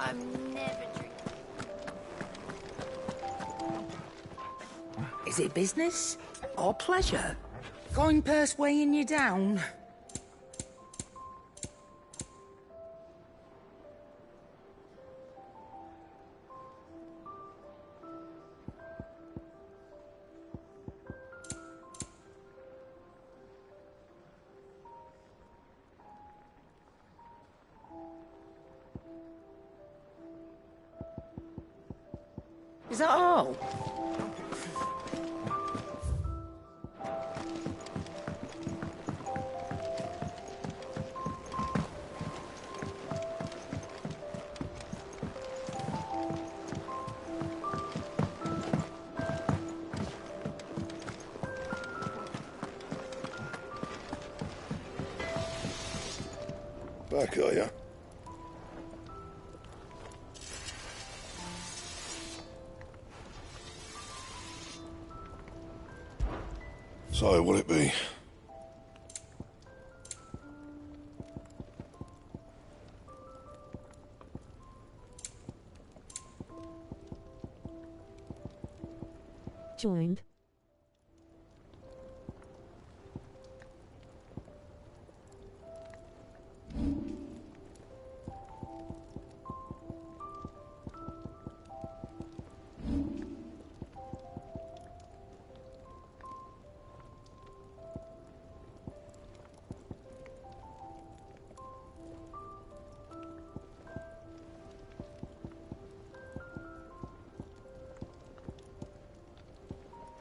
I'm never drinking. Is it business or pleasure? Coin purse weighing you down? Is that all? Back, are ya? So, what'll it be? Joined.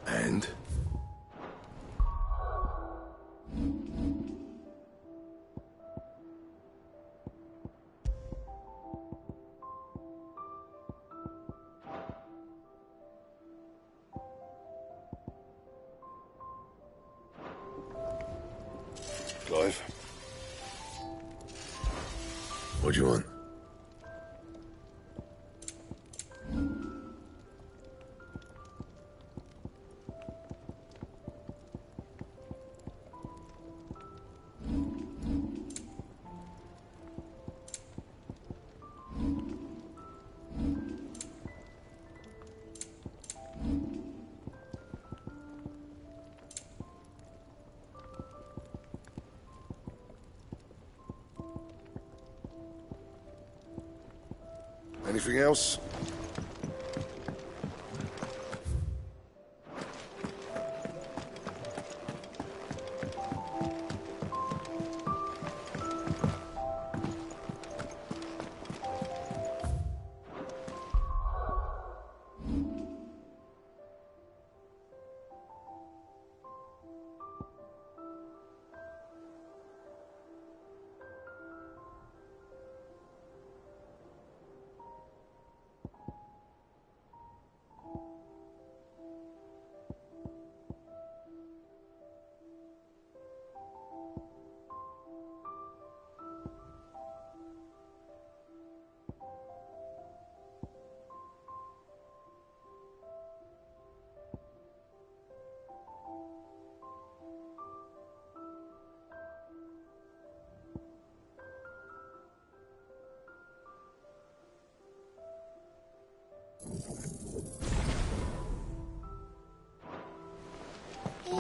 And? Clive? What do you want? Anything else?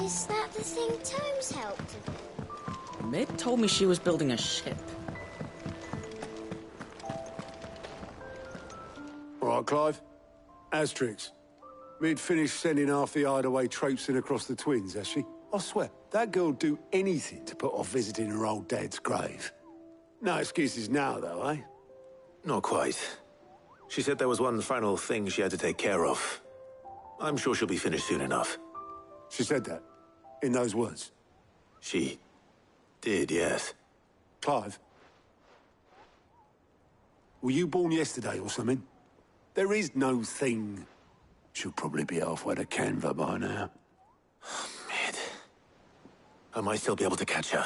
Is that the thing Tomes helped with? Mid told me she was building a ship. All right, Clive. Asterix. Mid finished sending half the hideaway traipsing across the twins, has she? I swear, that girl'd do anything to put off visiting her old dad's grave. No excuses now, though, eh? Not quite. She said there was one final thing she had to take care of. I'm sure she'll be finished soon enough. She said that? In those words? She did, yes. Clive? Were you born yesterday or something? There is no thing. She'll probably be halfway to Canva by now. Mid. I might still be able to catch her.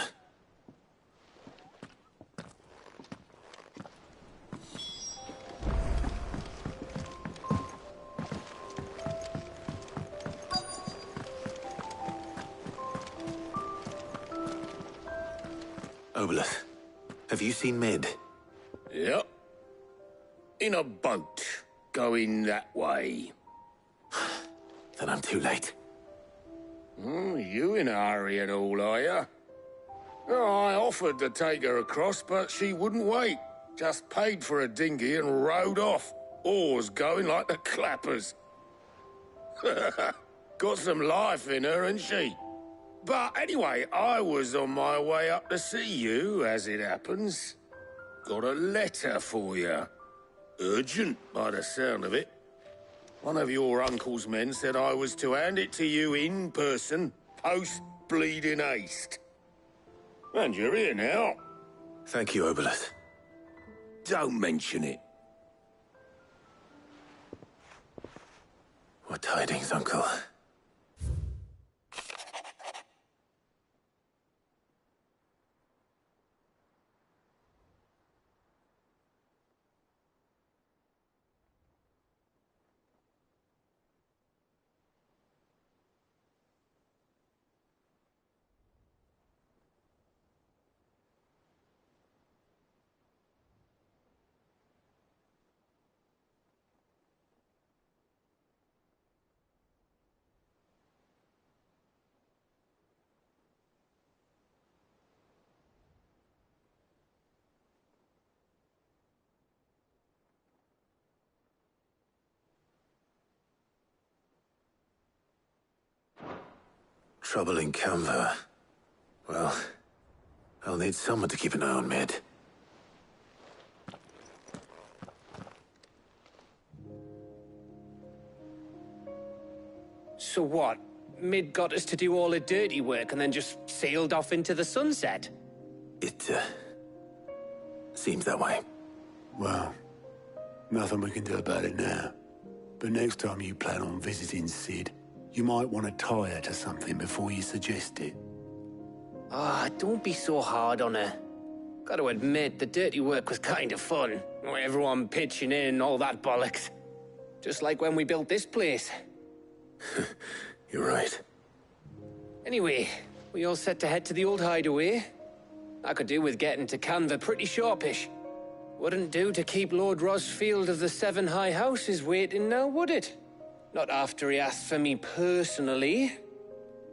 Obolus, have you seen Mid? Yep. in a boat, going that way. Then I'm too late. You in a hurry and all, are you? Oh, I offered to take her across, but she wouldn't wait. Just paid for a dinghy and rowed off. Oars going like the clappers. Got some life in her, ain't she? But anyway, I was on my way up to see you, as it happens. Got a letter for you. Urgent, by the sound of it. One of your uncle's men said I was to hand it to you in person, post-bleeding haste. And you're here now. Thank you, Obolus. Don't mention it. What tidings, Uncle? Trouble in Canva. Well, I'll need someone to keep an eye on Mid. So what? Mid got us to do all the dirty work and then just sailed off into the sunset? It, seems that way. Well, nothing we can do about it now. But next time you plan on visiting Sid, you might want to tie her to something before you suggest it. Ah, don't be so hard on her. Gotta admit, the dirty work was kind of fun. Everyone pitching in, all that bollocks. Just like when we built this place. You're right. Anyway, we all set to head to the old hideaway. I could do with getting to Canva pretty sharpish. Wouldn't do to keep Lord Rosfield of the Seven High Houses waiting now, would it? Not after he asked for me personally.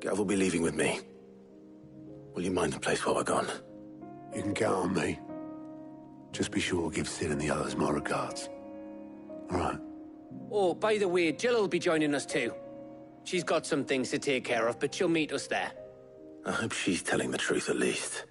Gav will be leaving with me. Will you mind the place while we're gone? You can count on me. Just be sure to give Sid and the others my regards. All right. Oh, by the way, Jill will be joining us too. She's got some things to take care of, but she'll meet us there. I hope she's telling the truth at least.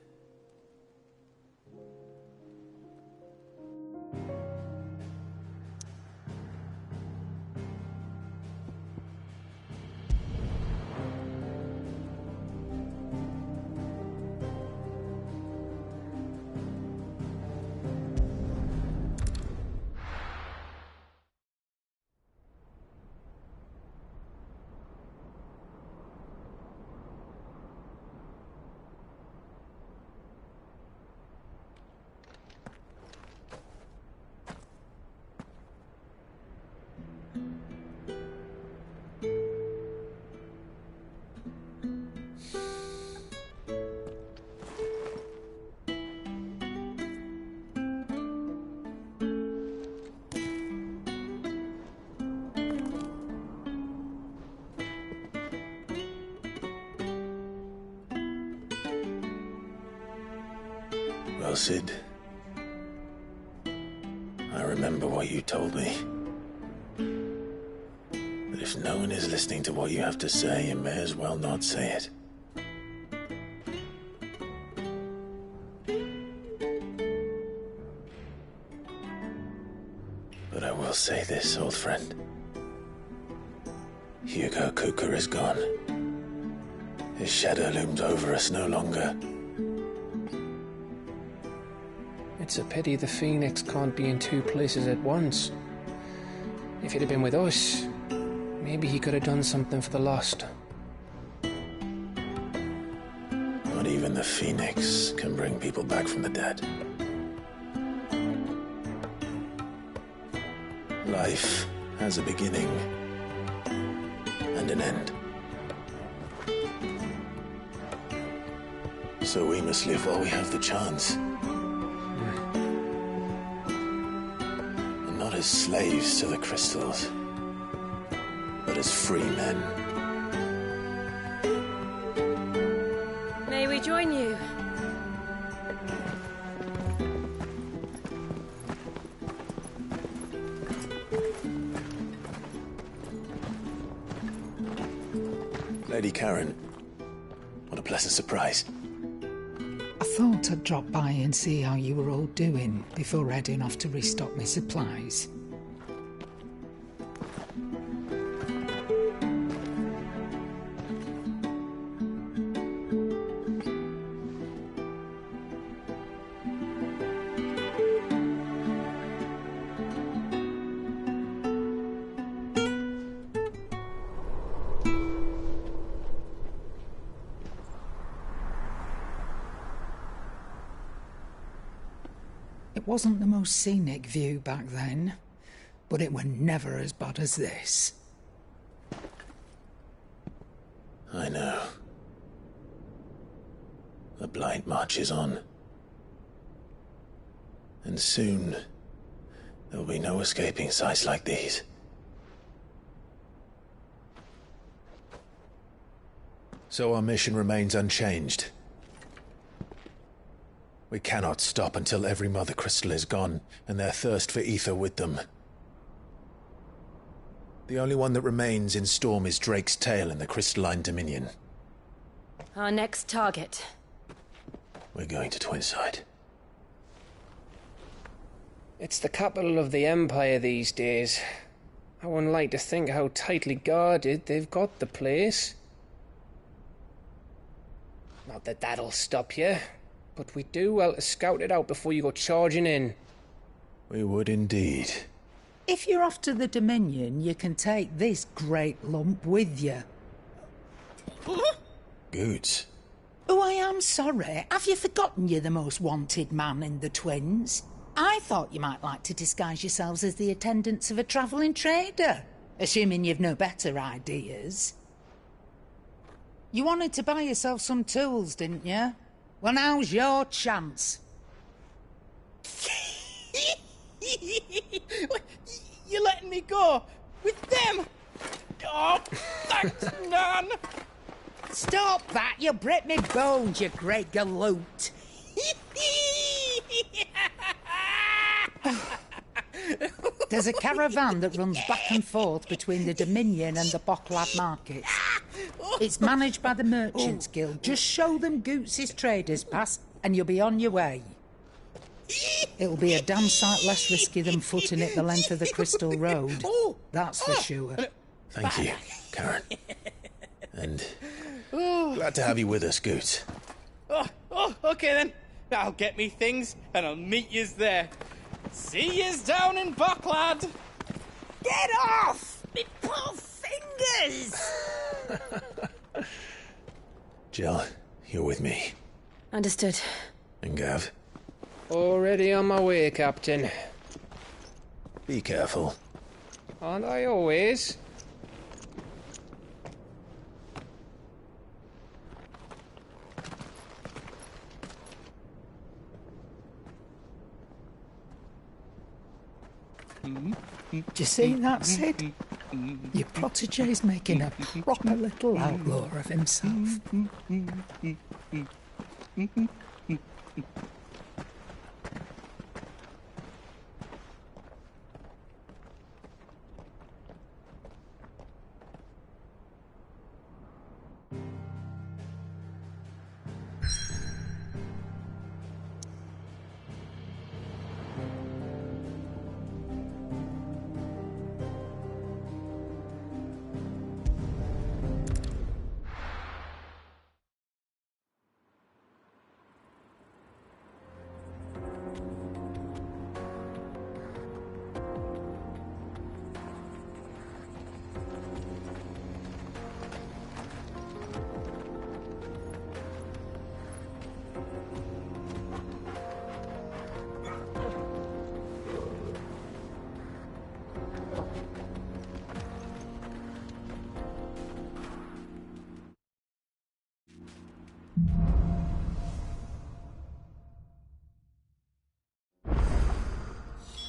Well, Sid, I remember what you told me. But if no one is listening to what you have to say, you may as well not say it. But I will say this, old friend. Hugo Cooker is gone. His shadow looms over us no longer. It's a pity the Phoenix can't be in two places at once. If he'd have been with us, maybe he could have done something for the lost. Not even the Phoenix can bring people back from the dead. Life has a beginning and an end. So we must live while we have the chance. Not as slaves to the crystals, but as free men. May we join you? Lady Karen, what a pleasant surprise. I thought I'd drop by and see how you were all doing before heading off to restock my supplies. It wasn't the most scenic view back then, but it were never as bad as this. I know. The Blight marches on. And soon, there'll be no escaping sights like these. So our mission remains unchanged. We cannot stop until every Mother Crystal is gone, and their thirst for ether with them. The only one that remains in Storm is Drake's tail in the Crystalline Dominion. Our next target. We're going to Twinside. It's the capital of the Empire these days. I wouldn't like to think how tightly guarded they've got the place. Not that that'll stop you, but we do well to scout it out before you go charging in. We would indeed. If you're off to the Dominion, you can take this great lump with you. Goods. Oh, I am sorry. Have you forgotten you're the most wanted man in the Twins? I thought you might like to disguise yourselves as the attendants of a travelling trader, assuming you've no better ideas. You wanted to buy yourself some tools, didn't you? Well, now's your chance. You're letting me go with them? Oh, thanks, Nan. Stop that! You'll break me bones, you great galoot. There's a caravan that runs back and forth between the Dominion and the Bocklad markets. It's managed by the Merchants Guild. Just show them Goots' traders pass and you'll be on your way. It'll be a damn sight less risky than footing it the length of the Crystal Road. That's for sure. Thank you, Karen. And glad to have you with us, Goots. Okay then. I'll get me things and I'll meet yous there. See yous down in Bocklad. Get off! Me poor fingers! Jill, you're with me. Understood. And Gav, Already on my way, Captain. be careful. Aren't I always? Do you see that, Sid? Your protege's making a proper little outlaw of himself.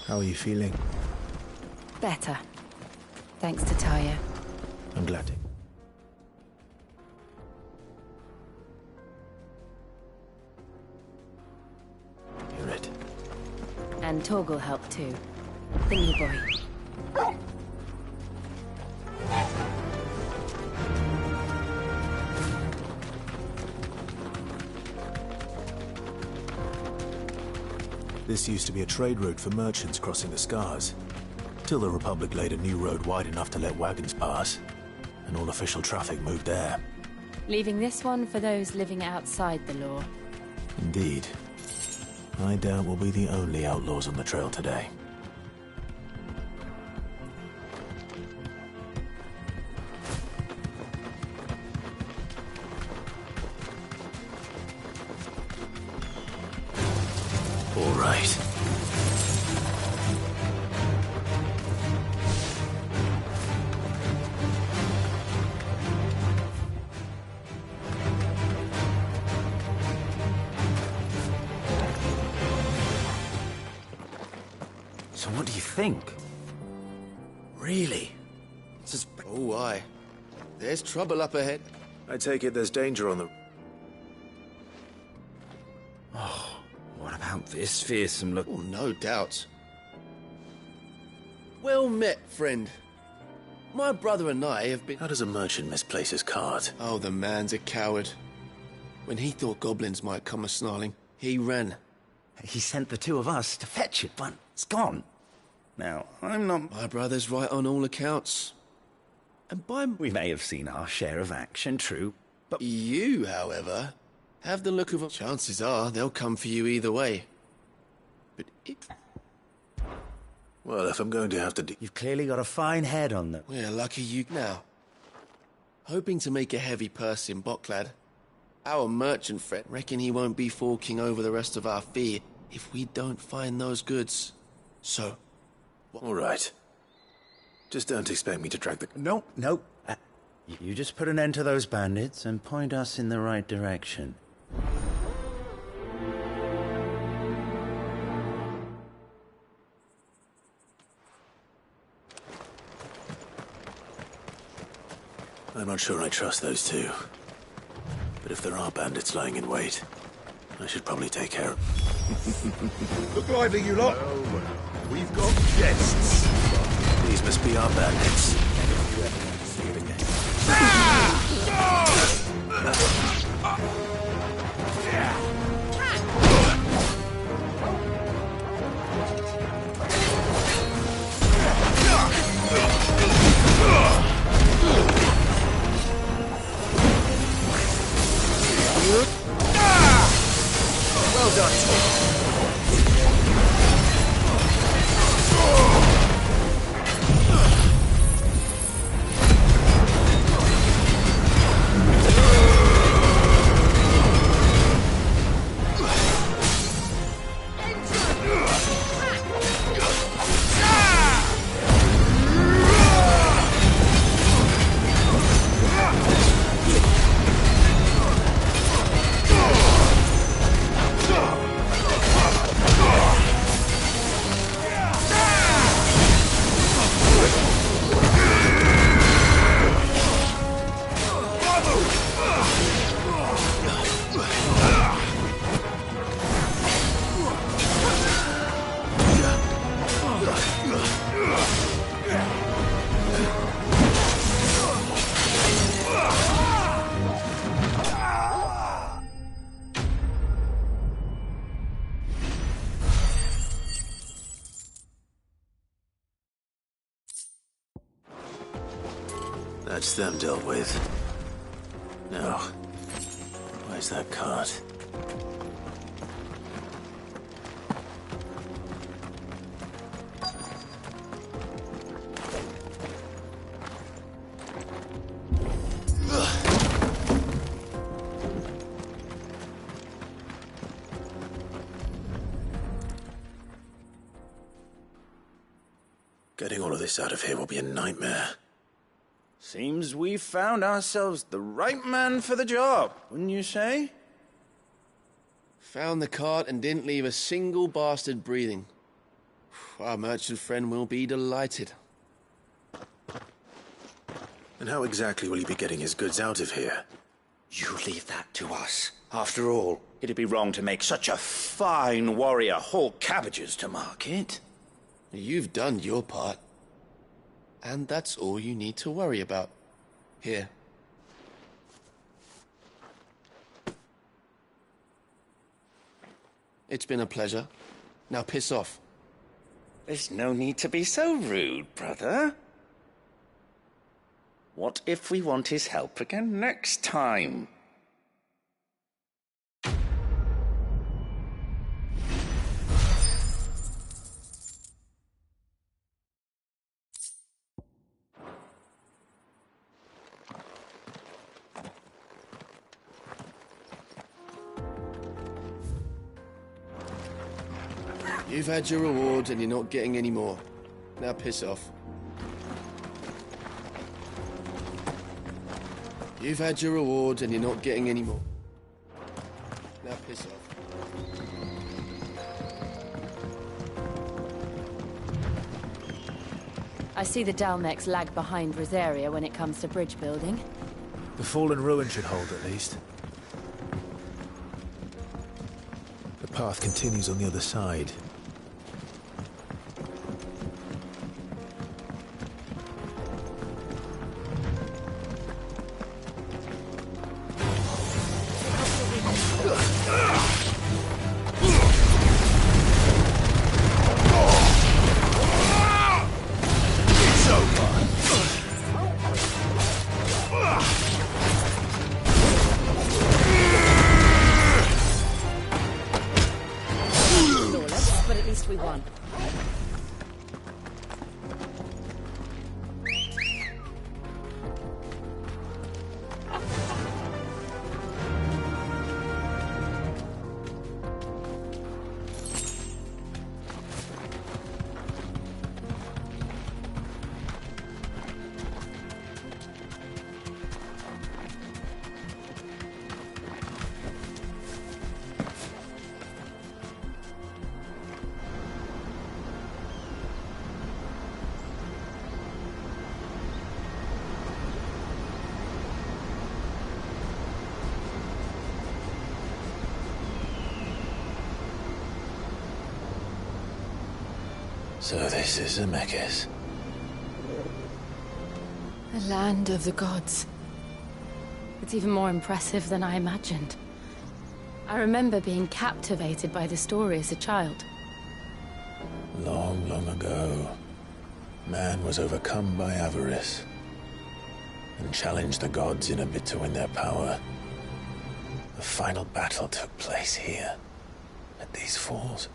How are you feeling? Better. Thanks to Taya. I'm glad to. Hear it. And Torgal helped too. The new boy. This used to be a trade route for merchants crossing the Scars, till the Republic laid a new road wide enough to let wagons pass, and all official traffic moved there. Leaving this one for those living outside the law. Indeed. I doubt we'll be the only outlaws on the trail today. All right. So what do you think? Really? Oh, aye. There's trouble up ahead. I take it there's danger on the... Oh, what about this fearsome look? Oh, no doubt. Well met, friend. My brother and I have been... How does a merchant misplace his cart? Oh, the man's a coward. When he thought goblins might come a-snarling, he ran. He sent the two of us to fetch it, but it's gone. Now, I'm not... My brother's right on all accounts. And We may have seen our share of action, true, but... You, however, have the look of a... Chances are they'll come for you either way. But it... Well, if I'm going to have to do... You've clearly got a fine head on them. We're lucky you... Now, hoping to make a heavy purse in Bocklad, our merchant friend reckon he won't be forking over the rest of our fee if we don't find those goods. So... All right. Just don't expect me to drag the... No. You just put an end to those bandits and point us in the right direction. I'm not sure I trust those two. But if there are bandits lying in wait, I should probably take care of... Look lively, you lot. We've got guests. These must be our bandits. If you ever want to see it again. Well done. That's them dealt with. Now, where's that cart? Getting all of this out of here will be a nightmare. Seems we found ourselves the right man for the job, wouldn't you say? Found the cart and didn't leave a single bastard breathing. Our merchant friend will be delighted. And how exactly will he be getting his goods out of here? You leave that to us. After all, it'd be wrong to make such a fine warrior haul cabbages to market. You've done your part. And that's all you need to worry about. Here. It's been a pleasure. Now piss off. There's no need to be so rude, brother. What if we want his help again next time? You've had your reward and you're not getting any more. Now piss off. You've had your reward and you're not getting any more. Now piss off. I see the Dalmex lag behind Rosaria when it comes to bridge building. The fallen ruin should hold at least. The path continues on the other side. But at least we won. So this is Zemeckis. The land of the gods. It's even more impressive than I imagined. I remember being captivated by the story as a child. Long, long ago, man was overcome by avarice and challenged the gods in a bid to win their power. The final battle took place here, at these falls.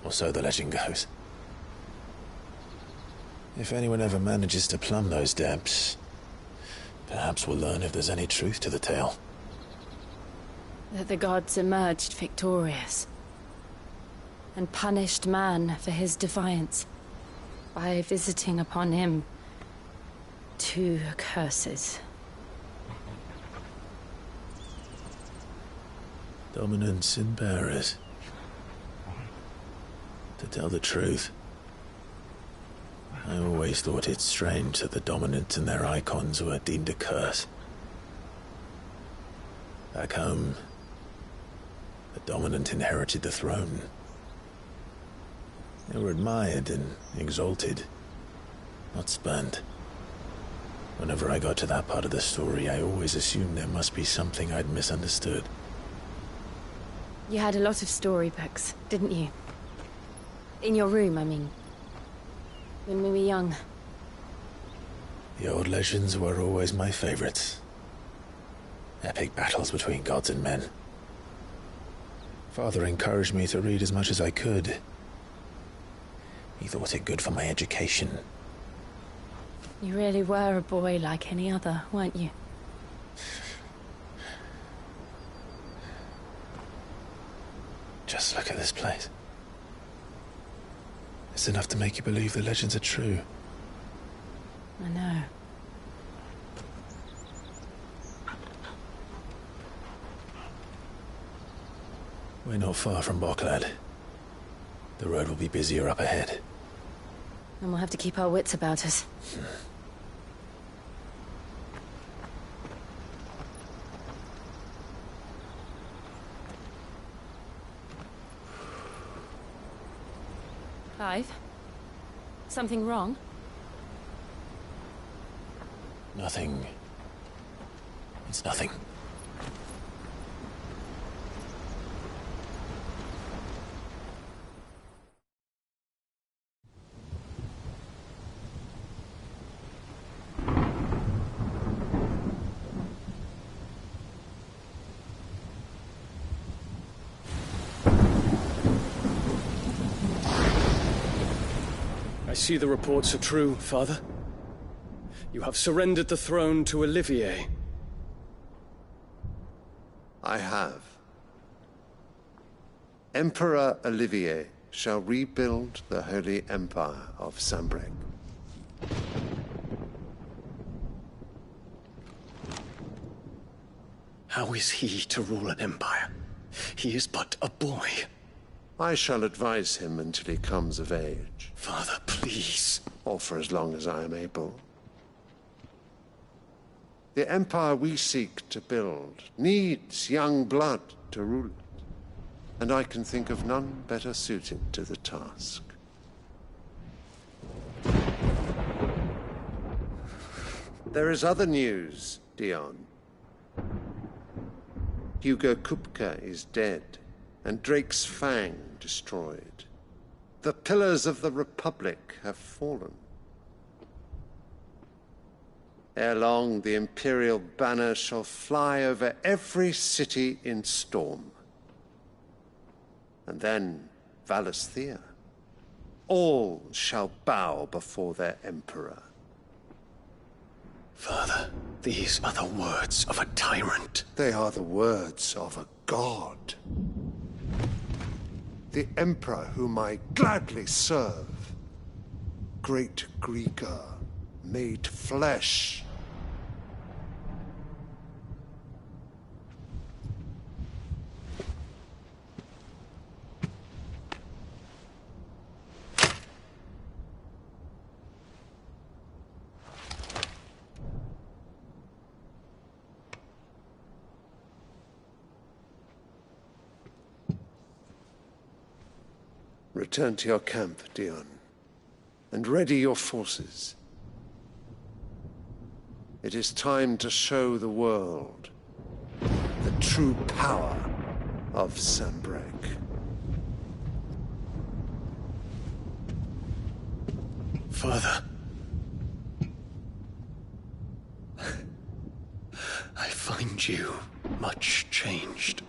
Or so the legend goes. If anyone ever manages to plumb those depths, perhaps we'll learn if there's any truth to the tale. That the gods emerged victorious and punished man for his defiance by visiting upon him 2 curses. Dominance and bearers. To tell the truth, I always thought it strange that the dominant and their icons were deemed a curse. Back home, the dominant inherited the throne. They were admired and exalted, not spurned. Whenever I got to that part of the story, I always assumed there must be something I'd misunderstood. You had a lot of storybooks, didn't you? In your room, I mean. When we were young. The old legends were always my favorites. Epic battles between gods and men. Father encouraged me to read as much as I could. He thought it good for my education. You really were a boy like any other, weren't you? Just look at this place. It's enough to make you believe the legends are true. I know. We're not far from Boklad. The road will be busier up ahead. And we'll have to keep our wits about us. Clive? Something wrong? Nothing. It's nothing. I see the reports are true, Father. You have surrendered the throne to Olivier. I have. Emperor Olivier shall rebuild the Holy Empire of Sanbreque. How is he to rule an empire? He is but a boy. I shall advise him until he comes of age. Father, please. Or for as long as I am able. The empire we seek to build needs young blood to rule it, and I can think of none better suited to the task. There is other news, Dion. Hugo Kupka is dead, and Drake's Fang destroyed. The pillars of the Republic have fallen. Ere long, the Imperial banner shall fly over every city in Storm. And then, Valisthea. All shall bow before their Emperor. Father, these are the words of a tyrant. They are the words of a god. The Emperor whom I gladly serve. Great Greeker, made flesh. Return to your camp, Dion, and ready your forces. It is time to show the world the true power of Sanbreque. Father. I find you much changed.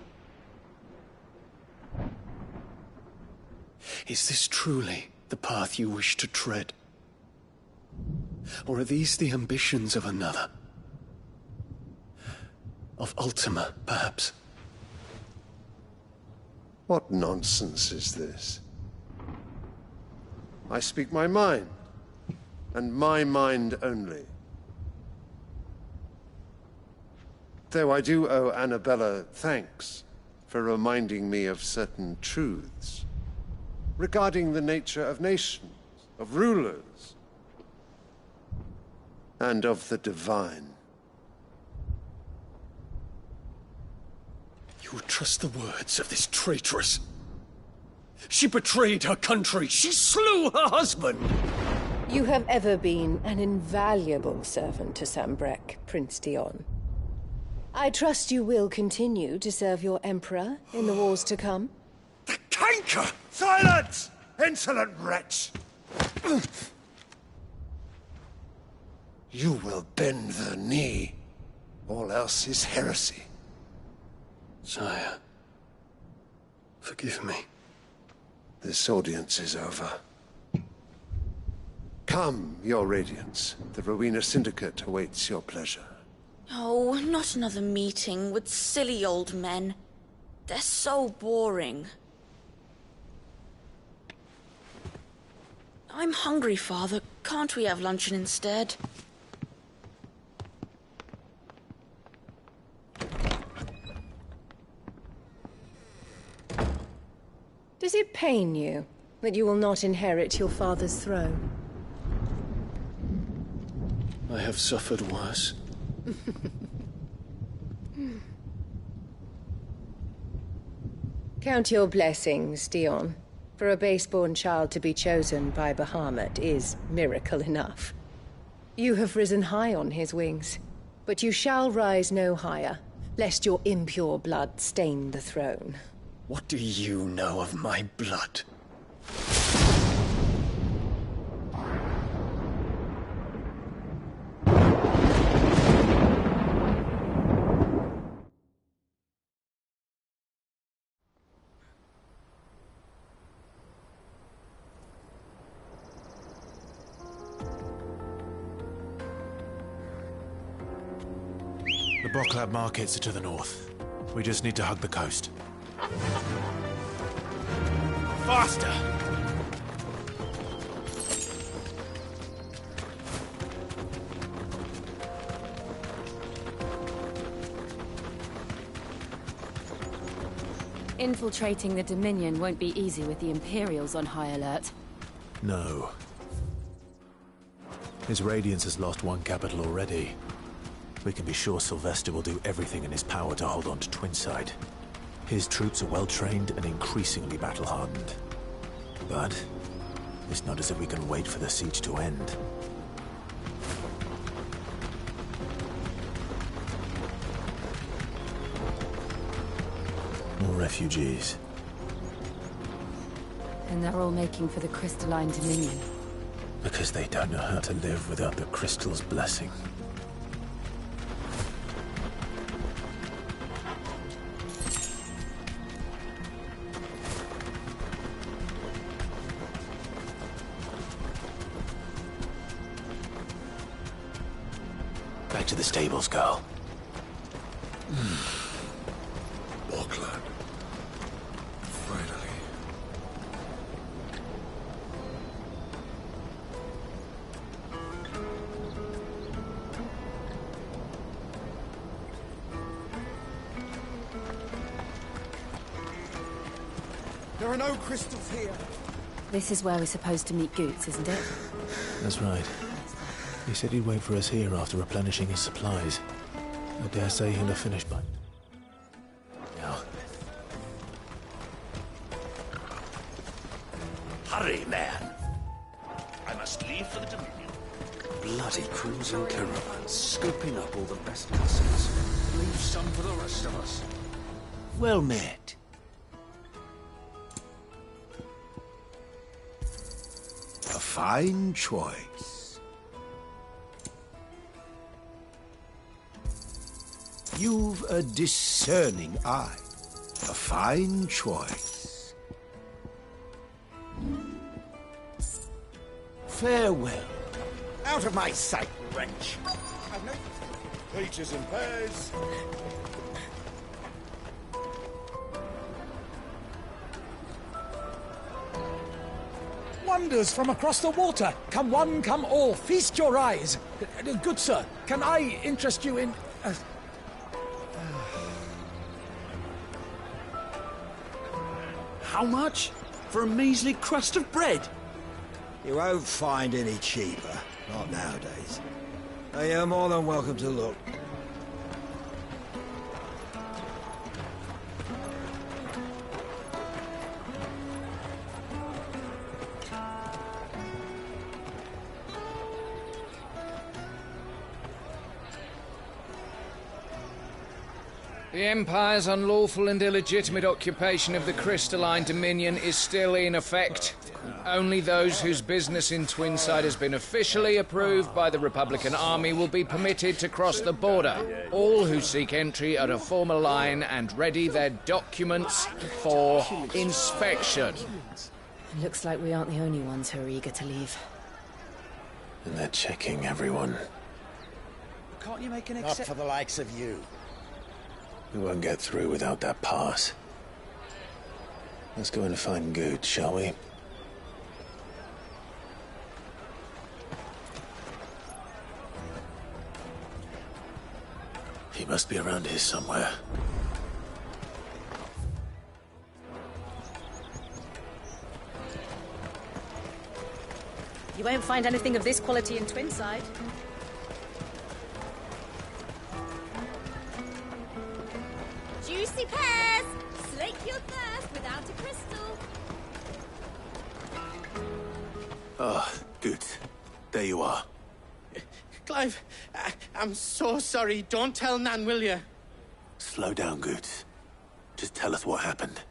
Is this truly the path you wish to tread? Or are these the ambitions of another? Of Ultima, perhaps? What nonsense is this? I speak my mind, and my mind only. Though I do owe Annabella thanks for reminding me of certain truths regarding the nature of nations, of rulers, and of the divine. You would trust the words of this traitress? She betrayed her country. She slew her husband. You have ever been an invaluable servant to Sanbreque, Prince Dion. I trust you will continue to serve your Emperor in the wars to come. The canker! Silence! Insolent wretch! You will bend the knee. All else is heresy. Sire, forgive me. This audience is over. Come, your Radiance. The Rowena Syndicate awaits your pleasure. Oh, not another meeting with silly old men. They're so boring. I'm hungry, Father. Can't we have luncheon instead? Does it pain you that you will not inherit your father's throne? I have suffered worse. Count your blessings, Dion. For a base-born child to be chosen by Bahamut is miracle enough. You have risen high on his wings, but you shall rise no higher, lest your impure blood stain the throne. What do you know of my blood? The Bocklab markets are to the north. We just need to hug the coast. Faster! Infiltrating the Dominion won't be easy with the Imperials on high alert. No. His Radiance has lost one capital already. We can be sure Sylvester will do everything in his power to hold on to Twinside. His troops are well-trained and increasingly battle-hardened. But it's not as if we can wait for the siege to end. More refugees. And they're all making for the Crystalline Dominion. Because they don't know how to live without the Crystal's blessing. Back to the stables, girl. Bocklab. Finally. There are no crystals here. This is where we're supposed to meet Goots, isn't it? That's right. He said he'd wait for us here after replenishing his supplies. I dare say he'll have finished by now. Hurry, man. I must leave for the Dominion. Bloody cruising caravans, scooping up all the best customers. Leave some for the rest of us. Well met. A fine choice. You've a discerning eye. A fine choice. Farewell. Out of my sight, wretch. Peaches and pears. Wonders from across the water. Come one, come all. Feast your eyes. Good sir, can I interest you in... How much? For a measly crust of bread? You won't find any cheaper. Not nowadays. You're more than welcome to look. The Empire's unlawful and illegitimate occupation of the Crystalline Dominion is still in effect. Only those whose business in Twinside has been officially approved by the Republican Army will be permitted to cross the border. All who seek entry are to form a line and ready their documents for inspection. It looks like we aren't the only ones who are eager to leave. And they're checking everyone. Can't you make an exception? Not for the likes of you. We won't get through without that pass. Let's go and find Good, shall we? He must be around here somewhere. You won't find anything of this quality in Twinside. Juicy pears! Slake your thirst without a crystal. Ah, good. There you are. Clive, I'm so sorry. Don't tell Nan, will you? Slow down, Goots. Just tell us what happened.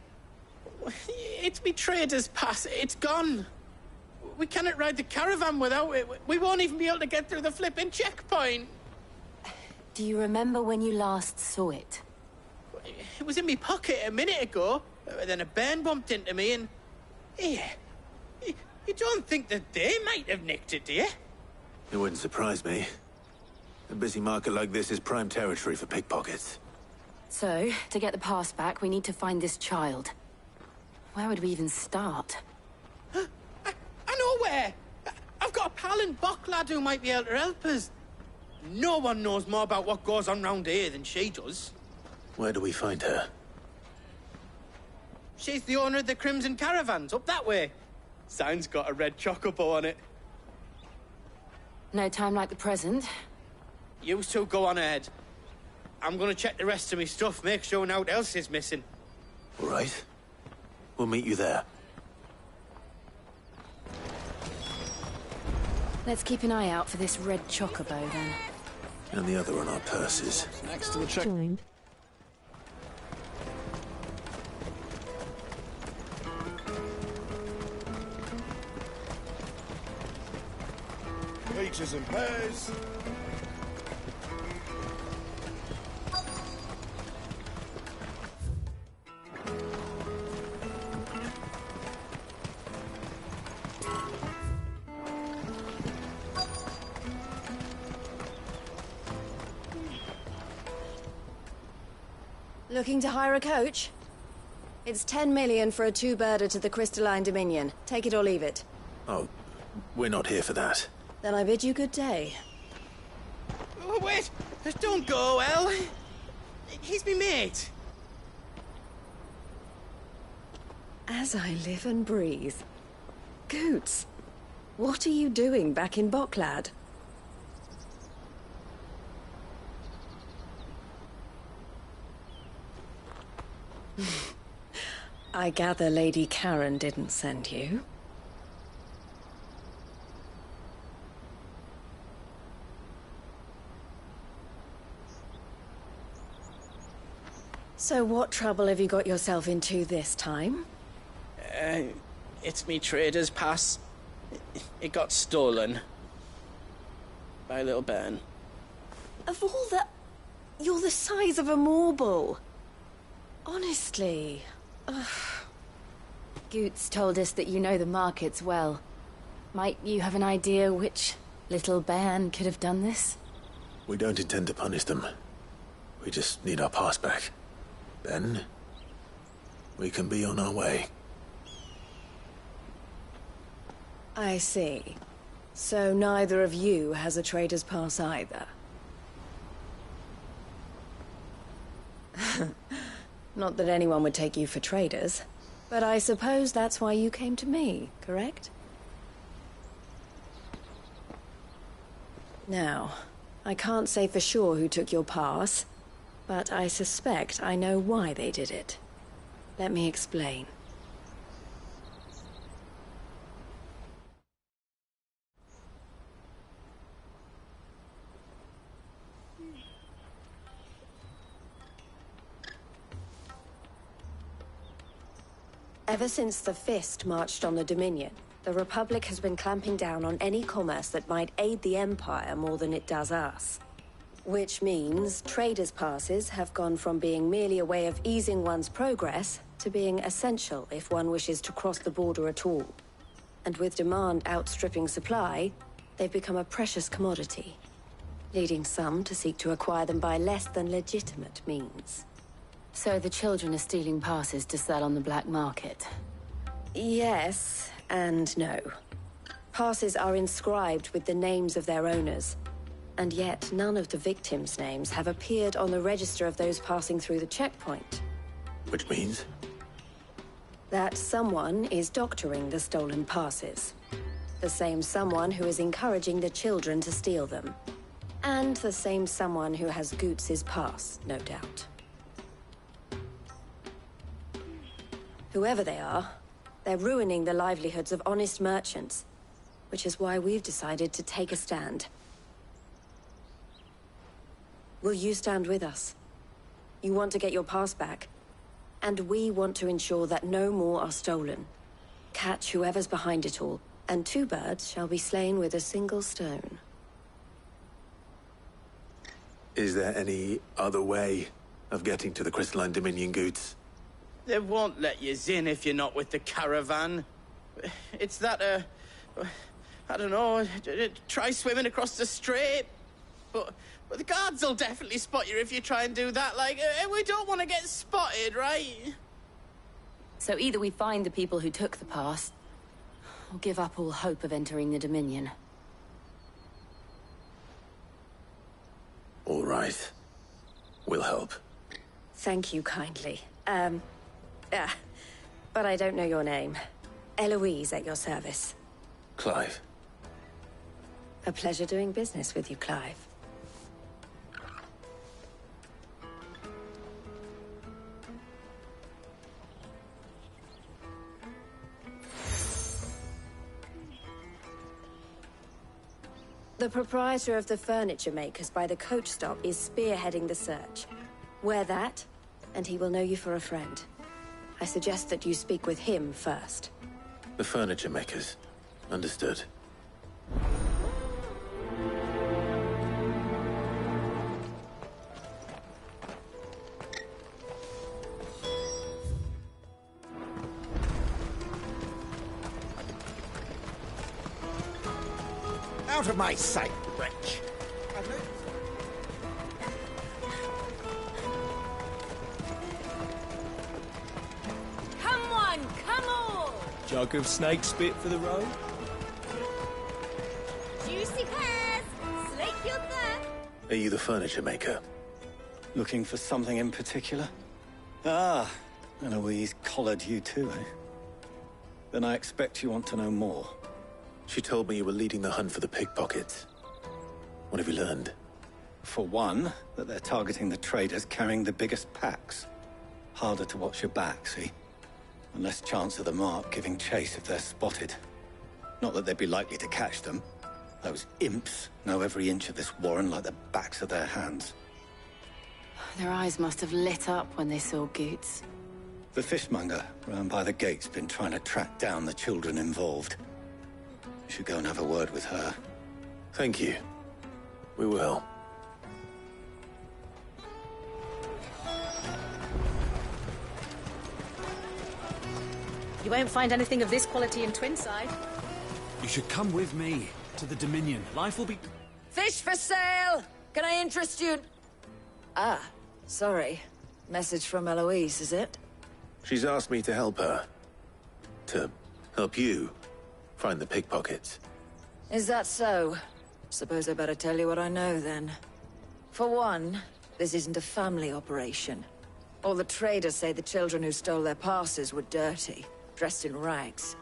It's me trader's pass. It's gone. We cannot ride the caravan without it. We won't even be able to get through the flipping checkpoint. Do you remember when you last saw it? It was in my pocket a minute ago. Then a bairn bumped into me and... Yeah. You don't think that they might have nicked it, do you? It wouldn't surprise me. A busy market like this is prime territory for pickpockets. So, to get the pass back, we need to find this child. Where would we even start? I know where! I've got a pal in Bock lad who might be able to help us. No one knows more about what goes on round here than she does. Where do we find her? She's the owner of the Crimson Caravans, up that way. Sign's got a red chocobo on it. No time like the present. You two go on ahead. I'm gonna check the rest of my stuff, make sure naught else is missing. All right. We'll meet you there. Let's keep an eye out for this red chocobo, then. And the other on our purses. Next to the check. Peaches and pears. Looking to hire a coach? It's 10 million for a two-birder to the Crystalline Dominion. Take it or leave it. Oh, we're not here for that. Then I bid you good day. Oh, wait! Don't go, El. He's me mate. As I live and breathe. Goots, what are you doing back in Bocklad? I gather Lady Karen didn't send you. So what trouble have you got yourself into this time? It's me trader's pass. It got stolen. By a little bairn. Of all the... You're the size of a marble. Honestly. Ugh. Goots told us that you know the markets well. Might you have an idea which little bairn could have done this? We don't intend to punish them. We just need our pass back. Then, we can be on our way. I see. So neither of you has a trader's pass either. Not that anyone would take you for traders, but I suppose that's why you came to me, correct? Now, I can't say for sure who took your pass, but I suspect I know why they did it. Let me explain. Ever since the Fist marched on the Dominion, the Republic has been clamping down on any commerce that might aid the Empire more than it does us. Which means traders' passes have gone from being merely a way of easing one's progress to being essential if one wishes to cross the border at all. And with demand outstripping supply, they've become a precious commodity, leading some to seek to acquire them by less than legitimate means. So the children are stealing passes to sell on the black market? Yes, and no. Passes are inscribed with the names of their owners, and yet none of the victims' names have appeared on the register of those passing through the checkpoint. Which means? That someone is doctoring the stolen passes. The same someone who is encouraging the children to steal them. And the same someone who has Goots's pass, no doubt. Whoever they are, they're ruining the livelihoods of honest merchants. which is why we've decided to take a stand. Will you stand with us? You want to get your pass back, and we want to ensure that no more are stolen. Catch whoever's behind it all, and 2 birds shall be slain with a single stone. Is there any other way of getting to the Crystalline Dominion goods? They won't let you in if you're not with the caravan. It's that, I don't know, try swimming across the strait. But the guards will definitely spot you if you try and do that. Like, we don't want to get spotted, right? So either we find the people who took the pass, or give up all hope of entering the Dominion. All right. We'll help. Thank you kindly. But I don't know your name. Eloise at your service. Clive. A pleasure doing business with you, Clive. The proprietor of the furniture makers by the coach stop is spearheading the search. Wear that, and he will know you for a friend. I suggest that you speak with him first. The furniture makers. Understood. Out of my sight, wretch! Come on, come on! Jug of snake spit for the road? Juicy pears! Slake your thirst! Are you the furniture maker? Looking for something in particular? Ah, Eloise collared you too, eh? Then I expect you want to know more. She told me you were leading the hunt for the pickpockets. What have you learned? For one, that they're targeting the traders carrying the biggest packs. Harder to watch your back, see? And less chance of the mark giving chase if they're spotted. Not that they'd be likely to catch them. Those imps know every inch of this warren like the backs of their hands. Their eyes must have lit up when they saw Goots. The fishmonger round by the gate's been trying to track down the children involved. You should go and have a word with her. Thank you. We will. You won't find anything of this quality in Twinside. You should come with me to the Dominion. Life will be... Fish for sale! Can I interest you? Ah, sorry. Message from Eloise, is it? She's asked me to help her. To help you find the pickpockets. Is that so? Suppose I better tell you what I know, then. For one, this isn't a family operation. All the traders say the children who stole their passes were dirty, dressed in rags.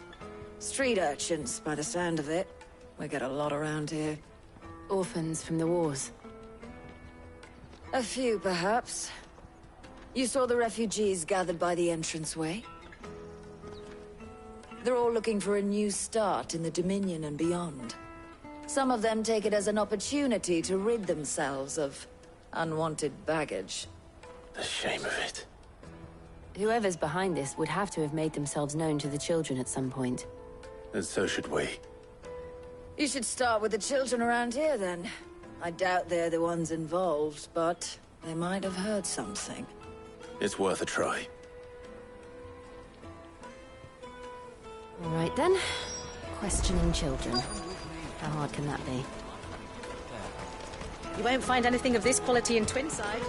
Street urchins, by the sound of it. We get a lot around here. Orphans from the wars. A few, perhaps. You saw the refugees gathered by the entranceway? They're all looking for a new start in the Dominion and beyond. Some of them take it as an opportunity to rid themselves of unwanted baggage. The shame of it. Whoever's behind this would have to have made themselves known to the children at some point. And so should we. You should start with the children around here, then. I doubt they're the ones involved, but they might have heard something. It's worth a try. All right, then. Questioning children. How hard can that be? You won't find anything of this quality in Twinside.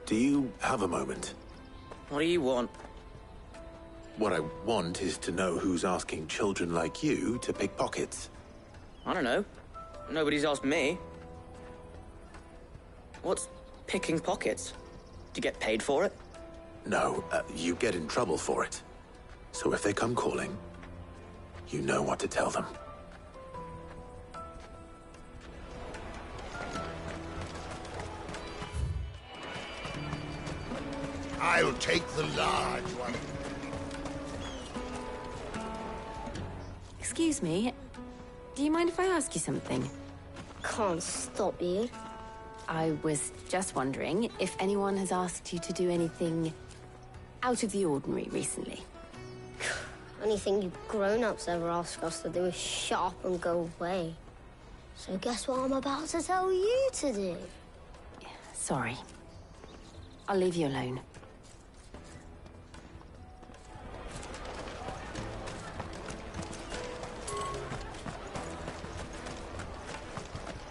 Do you have a moment? What do you want? What I want is to know who's asking children like you to pick pockets. I don't know. Nobody's asked me. What's picking pockets? Do you get paid for it? No, you get in trouble for it. So if they come calling, you know what to tell them. I'll take the large one. Excuse me. Do you mind if I ask you something? Can't stop you. I was just wondering if anyone has asked you to do anything out of the ordinary recently. Anything you grown-ups ever ask us to do is shut up and go away. So guess what I'm about to tell you to do? Sorry. I'll leave you alone.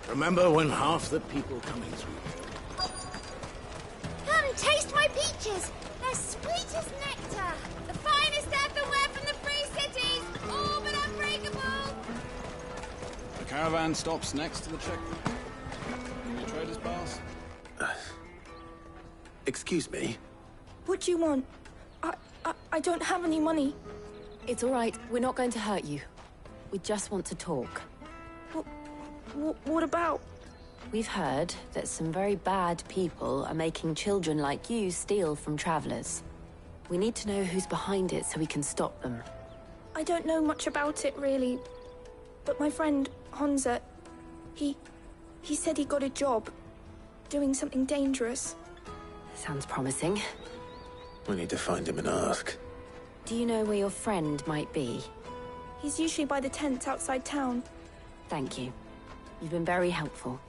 Remember when half the people coming through? Come taste my peaches. They're sweet as nectar. The finest earthenware from the free cities. All but unbreakable. The caravan stops next to the checkpoint. Any traders pass? Excuse me? What do you want? I don't have any money. It's all right. We're not going to hurt you. We just want to talk. What about? We've heard that some very bad people are making children like you steal from travelers. We need to know who's behind it so we can stop them. I don't know much about it, really. But my friend, Honza, he said he got a job doing something dangerous. Sounds promising. We need to find him and ask. Do you know where your friend might be? He's usually by the tents outside town. Thank you. You've been very helpful.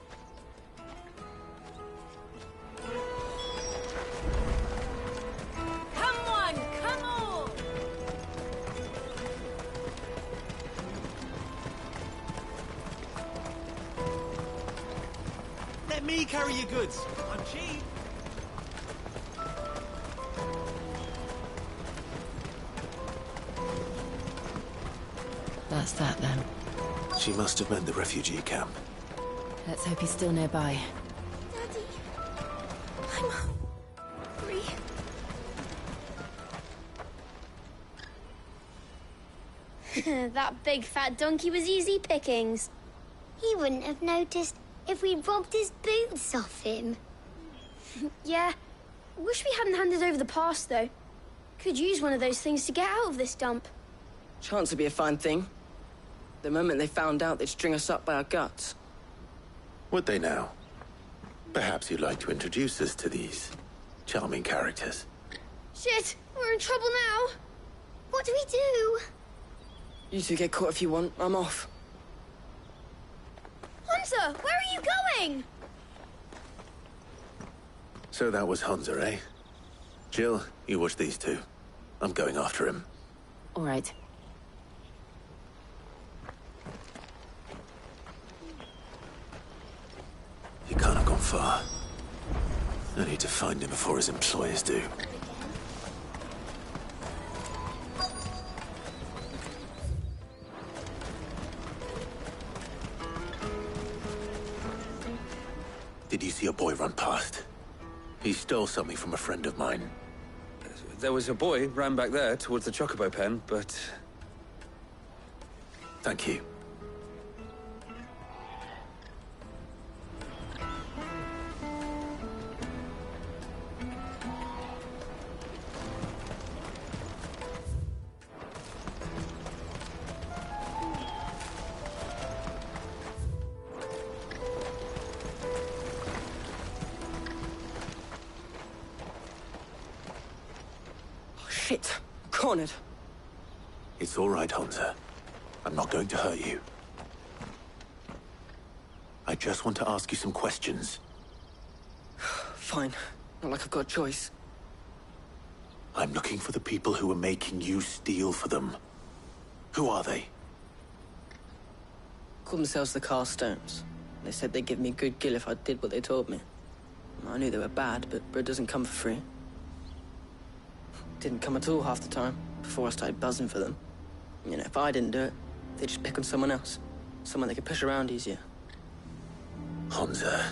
Come on, come on! Let me carry your goods. I'm cheap. That's that then. She must have meant the refugee camp. Let's hope he's still nearby. Daddy, I'm hungry. That big fat donkey was easy pickings. He wouldn't have noticed if we'd robbed his boots off him. Yeah. Wish we hadn't handed over the pass, though. Could use one of those things to get out of this dump. Chance would be a fine thing. The moment they found out, they'd string us up by our guts. Would they now? Perhaps you'd like to introduce us to these charming characters. Shit, we're in trouble now. What do we do? You two get caught if you want. I'm off. Hunter, where are you going? So that was Hunter, eh? Jill, you watch these two. I'm going after him. All right. He can't have gone far. I need to find him before his employers do. Did you see a boy run past? He stole something from a friend of mine. There was a boy ran back there towards the chocobo pen, but... Thank you. Shit. Cornered. It's all right, Hunter. I'm not going to hurt you. I just want to ask you some questions. Fine. Not like I've got a choice. I'm looking for the people who are making you steal for them. Who are they? Called themselves the Carstones. They said they'd give me good gill if I did what they told me. I knew they were bad, but bread doesn't come for free. Didn't come at all half the time, before I started buzzing for them. You know, if I didn't do it, they'd just pick on someone else. Someone they could push around easier. Hunter.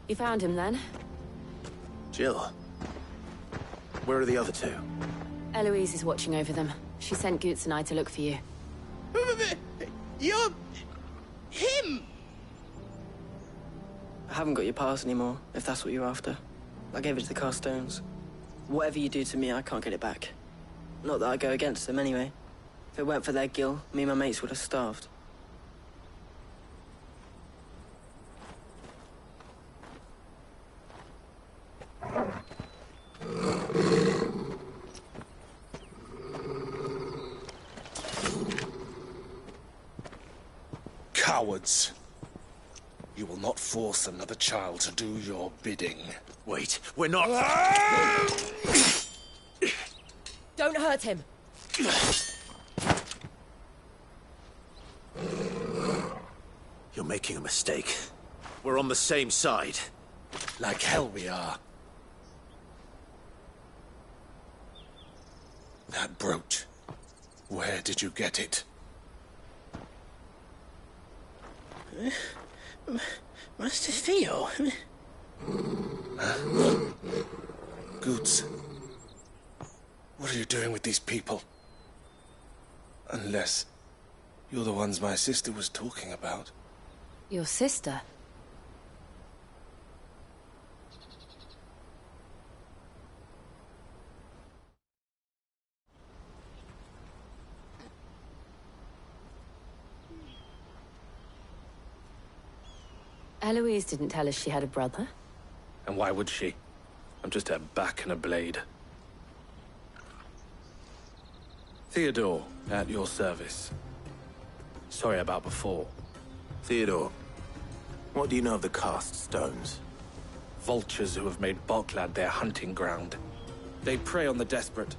You found him, then? Jill. Where are the other two? Eloise is watching over them. She sent Goots and I to look for you. You're... him! I haven't got your pass anymore, if that's what you're after. I gave it to the Carstones. Whatever you do to me, I can't get it back. Not that I go against them anyway. If it weren't for their gil, me and my mates would have starved. Cowards! You will not force another child to do your bidding. Wait, we're not... Don't hurt him. You're making a mistake. We're on the same side. Like hell we are. That brooch. Where did you get it? Master Theo? Goods. What are you doing with these people? Unless you're the ones my sister was talking about. Your sister? Eloise didn't tell us she had a brother. And why would she? I'm just her back and a blade. Theodore, at your service. Sorry about before. Theodore, what do you know of the cast stones? Vultures who have made Boklad their hunting ground. They prey on the desperate,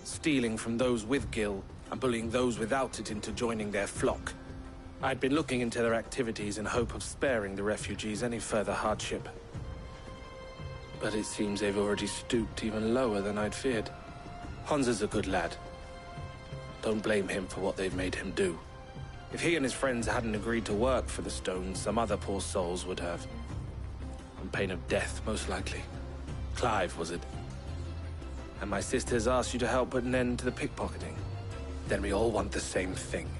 stealing from those with gil and bullying those without it into joining their flock. I'd been looking into their activities in hope of sparing the refugees any further hardship. But it seems they've already stooped even lower than I'd feared. Hansa's a good lad. Don't blame him for what they've made him do. If he and his friends hadn't agreed to work for the stones, some other poor souls would have. On pain of death, most likely. Clive, was it? And my sisters asked you to help put an end to the pickpocketing. Then we all want the same thing.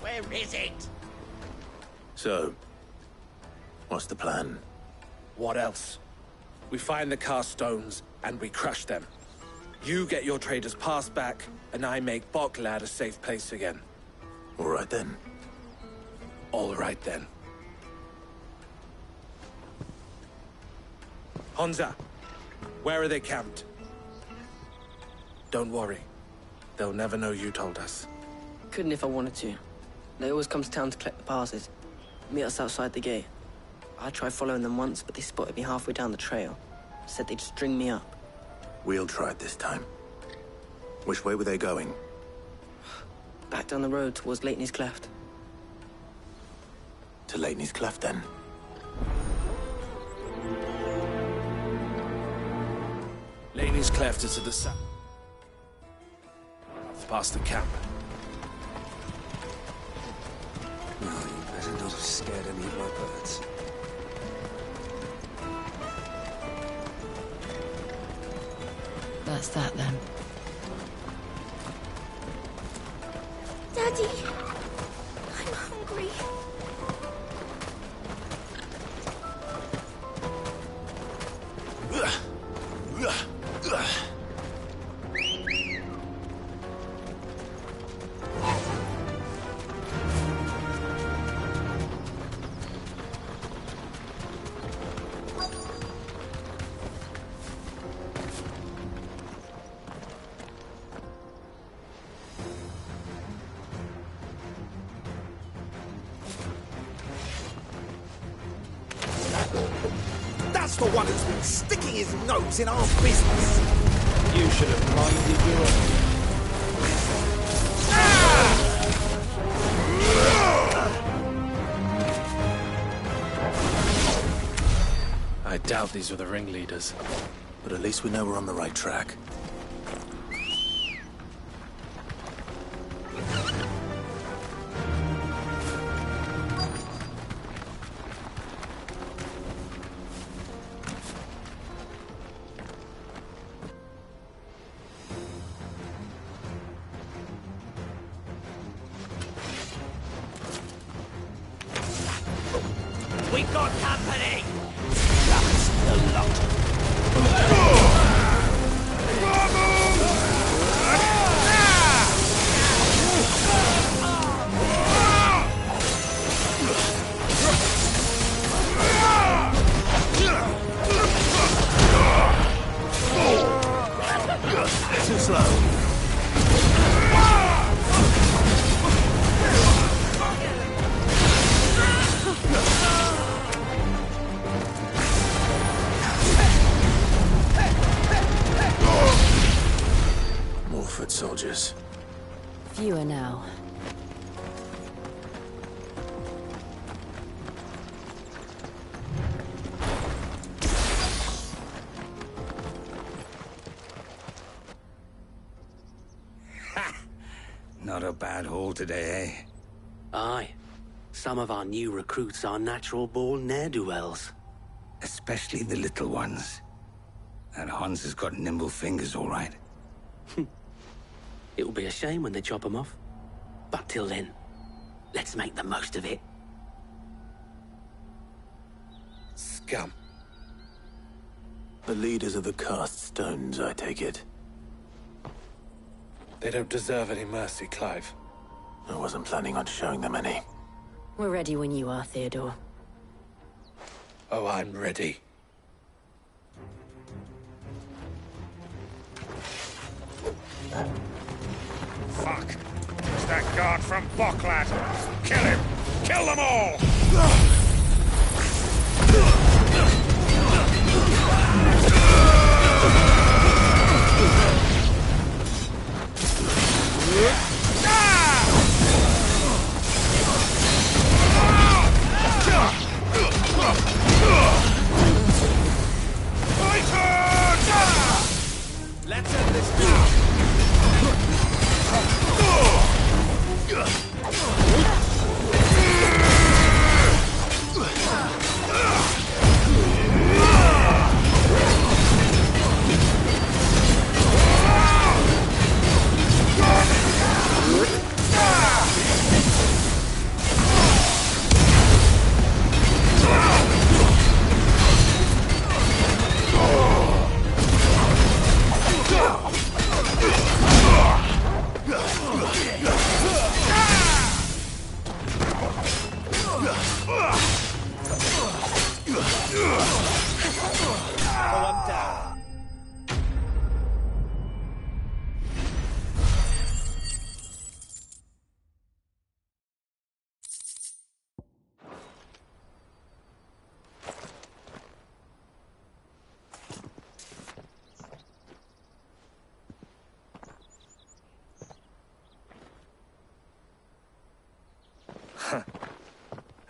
Where is it? So, what's the plan? What else? We find the cast stones, and we crush them. You get your trader's pass back, and I make Boklad a safe place again. All right then. All right then. Hansa, where are they camped? Don't worry. They'll never know you told us. Couldn't if I wanted to. They always come to town to collect the passes. Meet us outside the gate. I tried following them once, but they spotted me halfway down the trail. Said they'd string me up. We'll try it this time. Which way were they going? Back down the road towards Lateney's Cleft. To Lateney's Cleft, then? Lateney's Cleft is to the south. Past the camp. No, you better not have scared any of my birds. That's that then. Daddy, I'm hungry. That's the one who's been sticking his nose in our business. You should have minded your own. I doubt these were the ringleaders. But at least we know we're on the right track. got company! That's the lot. Too slow. More foot soldiers. Fewer now. Not a bad haul today, eh? Aye. Some of our new recruits are natural-born ne'er-do-wells. Especially the little ones. That Hans has got nimble fingers, all right. It will be a shame when they chop them off. But till then, let's make the most of it. Scum. The leaders of the cast stones, I take it. They don't deserve any mercy, Clive. I wasn't planning on showing them any. We're ready when you are, Theodore. Oh, I'm ready. Fuck. It's that guard from Bocklat. Kill him! Kill them all! Let's end this now!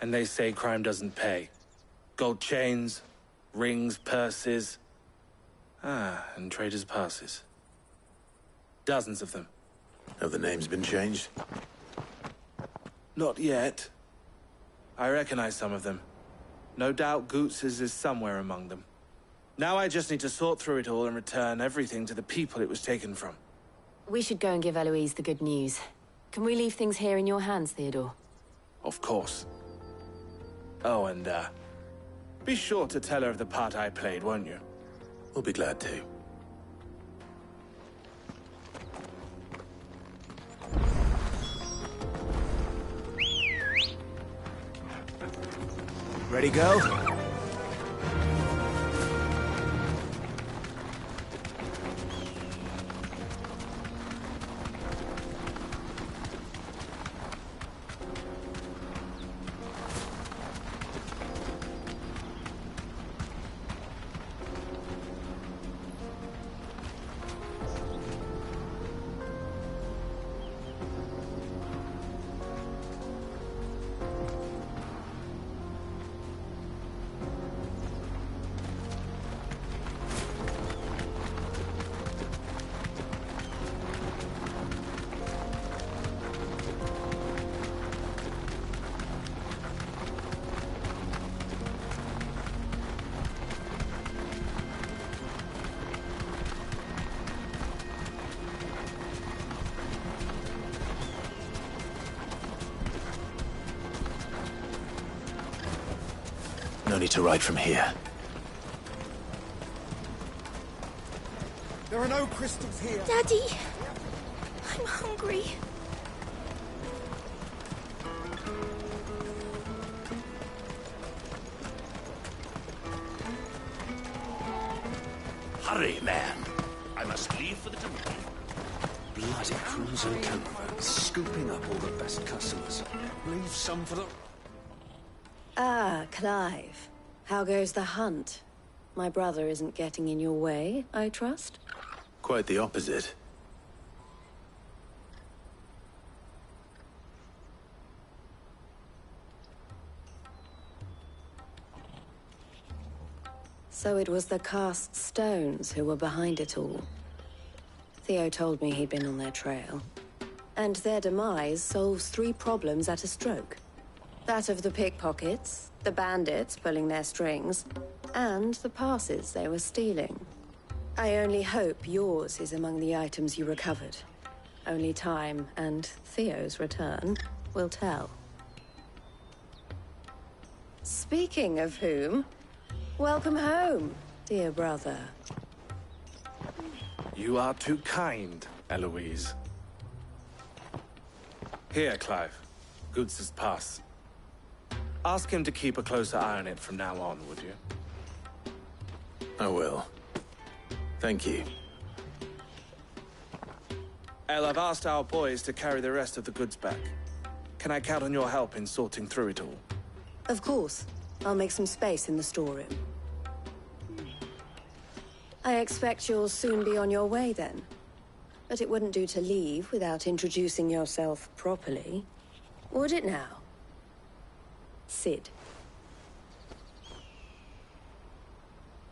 And they say crime doesn't pay. Gold chains, rings, purses. And traders' passes. Dozens of them. Have the names been changed? Not yet. I recognize some of them. No doubt Goots's is somewhere among them. Now I just need to sort through it all and return everything to the people it was taken from. We should go and give Eloise the good news. Can we leave things here in your hands, Theodore? Of course. Oh, and, be sure to tell her of the part I played, won't you? We'll be glad to. Ready, go? only to ride from here. There are no crystals here. Daddy! I'm hungry. Hurry, man. I must leave for the Dominion. Bloody crimson caravan, scooping up all the best customers. Leave some for the... Ah, Clive. How goes the hunt? My brother isn't getting in your way, I trust? Quite the opposite. So it was the cast stones who were behind it all. Theo told me he'd been on their trail. And their demise solves 3 problems at a stroke. That of the pickpockets, the bandits pulling their strings, and the passes they were stealing. I only hope yours is among the items you recovered. Only time and Theo's return will tell. Speaking of whom, welcome home, dear brother. You are too kind, Eloise. Here, Clive. Goods' pass. Ask him to keep a closer eye on it from now on, would you? I will. Thank you. El, I've asked our boys to carry the rest of the goods back. Can I count on your help in sorting through it all? Of course. I'll make some space in the storeroom. I expect you'll soon be on your way then. But it wouldn't do to leave without introducing yourself properly. Would it now? Sid.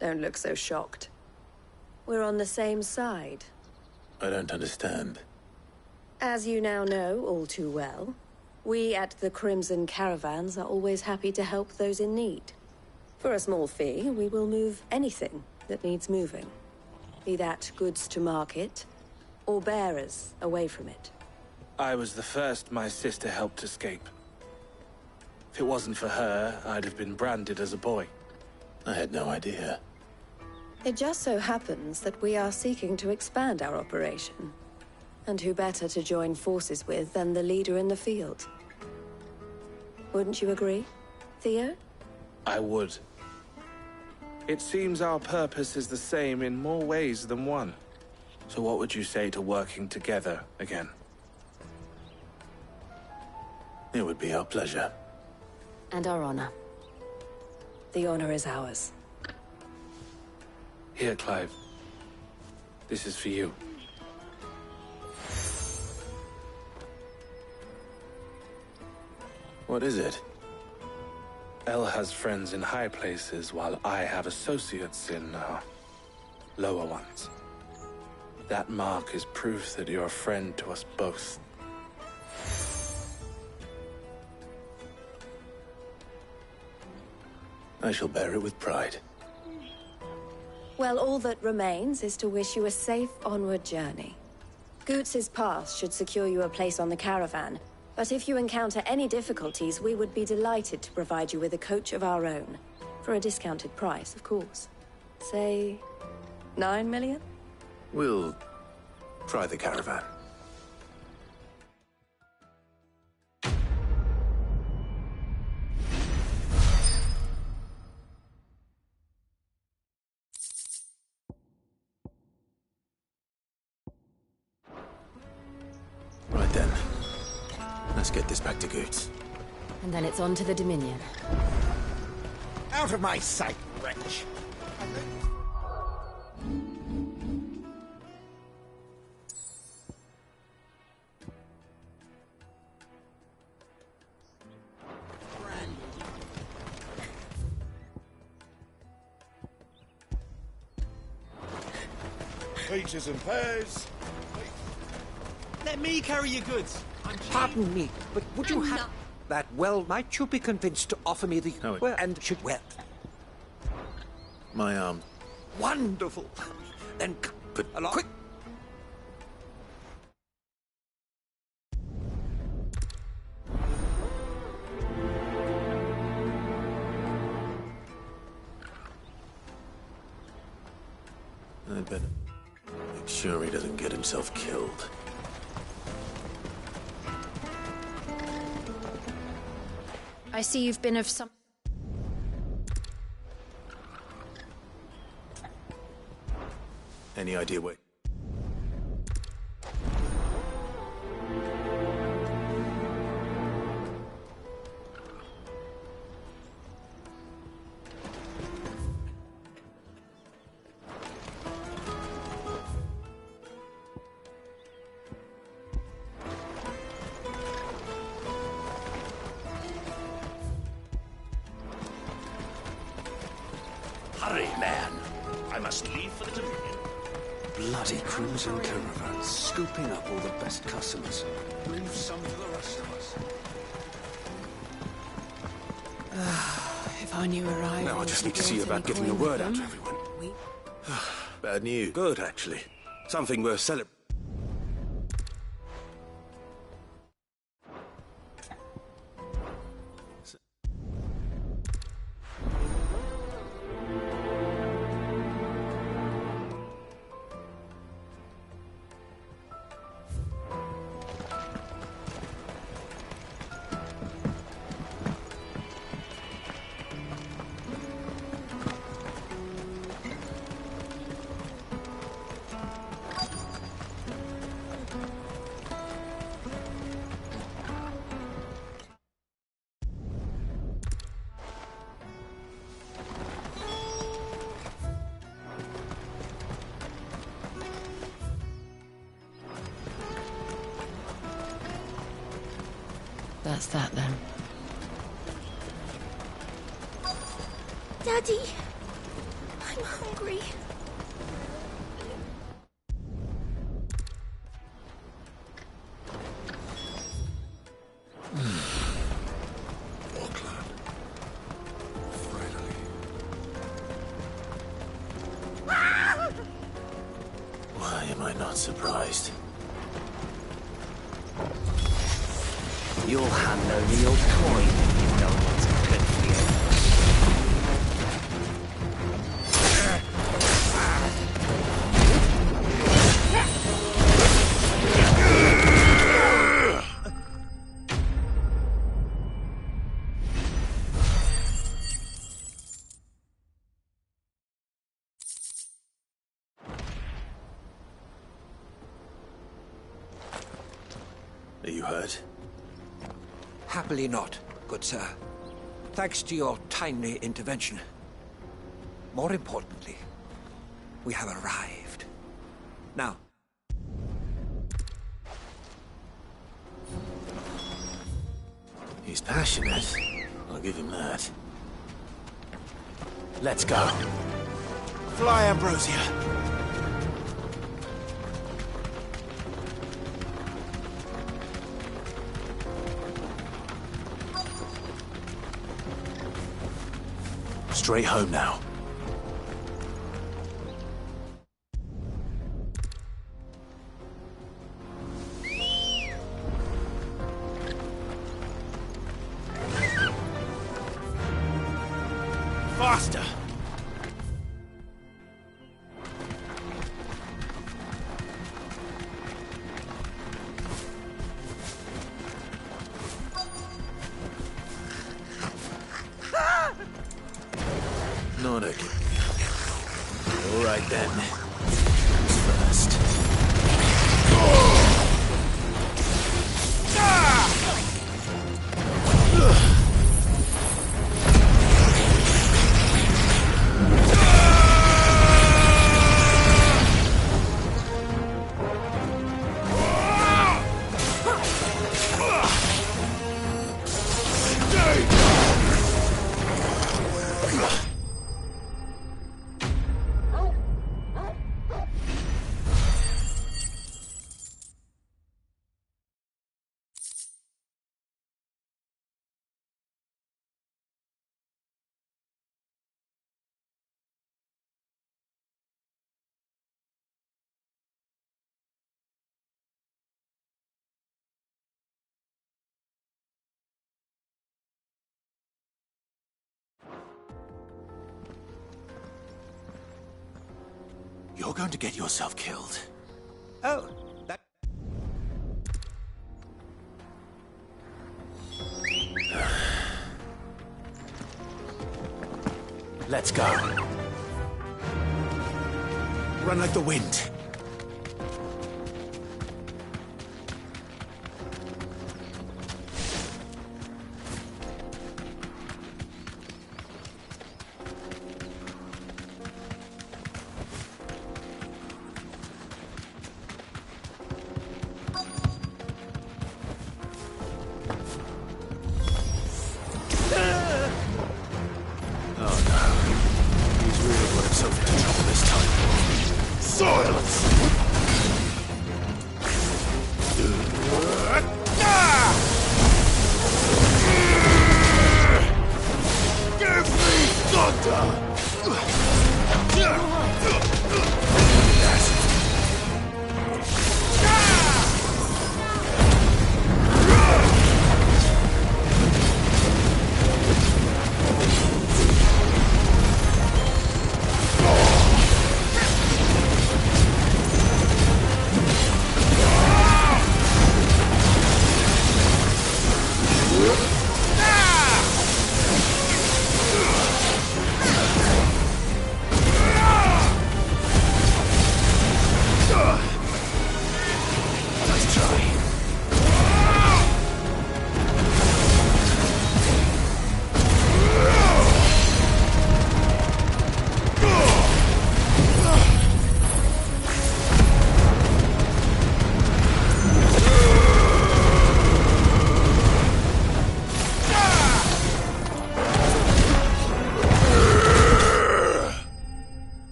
Don't look so shocked. We're on the same side. I don't understand. As you now know all too well, we at the Crimson Caravans are always happy to help those in need. For a small fee, we will move anything that needs moving. Be that goods to market, or bearers away from it. I was the first my sister helped escape. If it wasn't for her, I'd have been branded as a boy. I had no idea. It just so happens that we are seeking to expand our operation. And who better to join forces with than the leader in the field? Wouldn't you agree, Theo? I would. It seems our purpose is the same in more ways than one. So what would you say to working together again? It would be our pleasure. And our honor. The honor is ours. Here, Clive. This is for you. What is it? El has friends in high places, while I have associates in, lower ones. That mark is proof that you're a friend to us both. I shall bear it with pride. Well, all that remains is to wish you a safe onward journey. Goots' pass should secure you a place on the caravan, but if you encounter any difficulties, we would be delighted to provide you with a coach of our own. For a discounted price, of course. Say, 9 million? We'll try the caravan. Right then. Let's get this back to Goots. And then it's on to the Dominion. Out of my sight, wretch! Peaches and pears. Let me carry your goods. Pardon me, but would you have that? Well, might you be convinced to offer me the... No, well, and should... Well... My arm. Wonderful. Then but along. Quick. I'd better make sure he doesn't get himself killed. I see you've been of some... Any idea what... Hurry, man. I must leave for the Dominion. Bloody crimson caravan, scooping up all the best customers. Leave some for the rest of us. If I knew where I Now I just need to see about getting the word out to everyone. Bad news. Good, actually. Something worth celebrating. That's that then. Daddy, I'm hungry. Why am I not surprised? You'll hand over your coin if you know what's good for Are you hurt? Happily not, good sir. Thanks to your timely intervention. More importantly, we have arrived. Now, He's passionate. I'll give him that. Let's go. Fly, Ambrosia. Straight home now. Faster! Not again. All right then. Who's first? You're going to get yourself killed. Oh, that... Let's go. Run like the wind.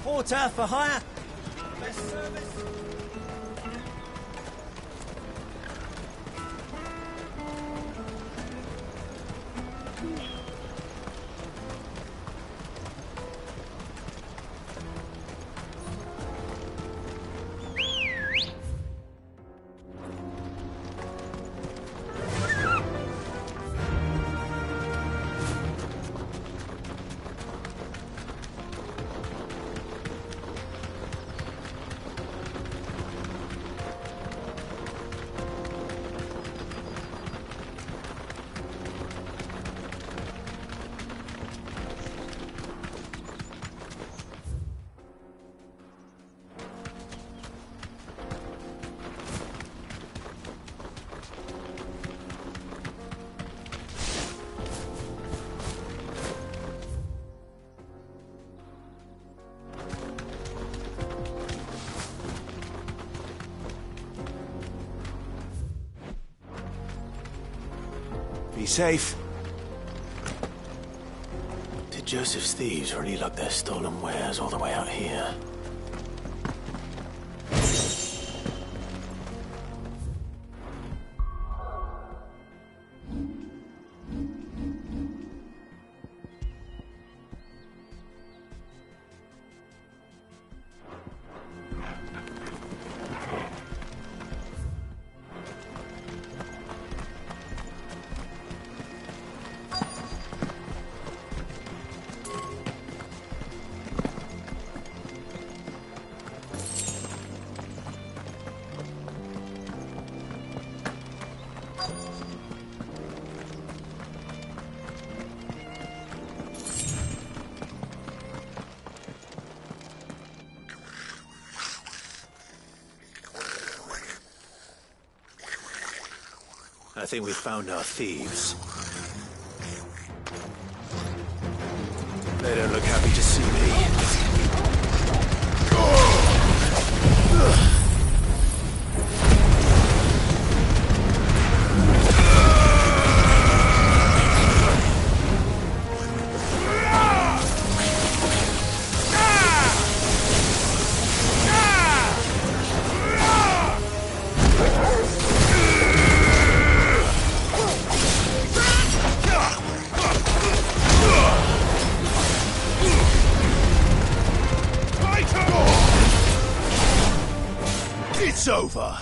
Porter for hire. Best service. Be safe. Did Joseph's thieves really lug their stolen wares all the way out here? I think we've found our thieves. They don't look happy to see me. It's over!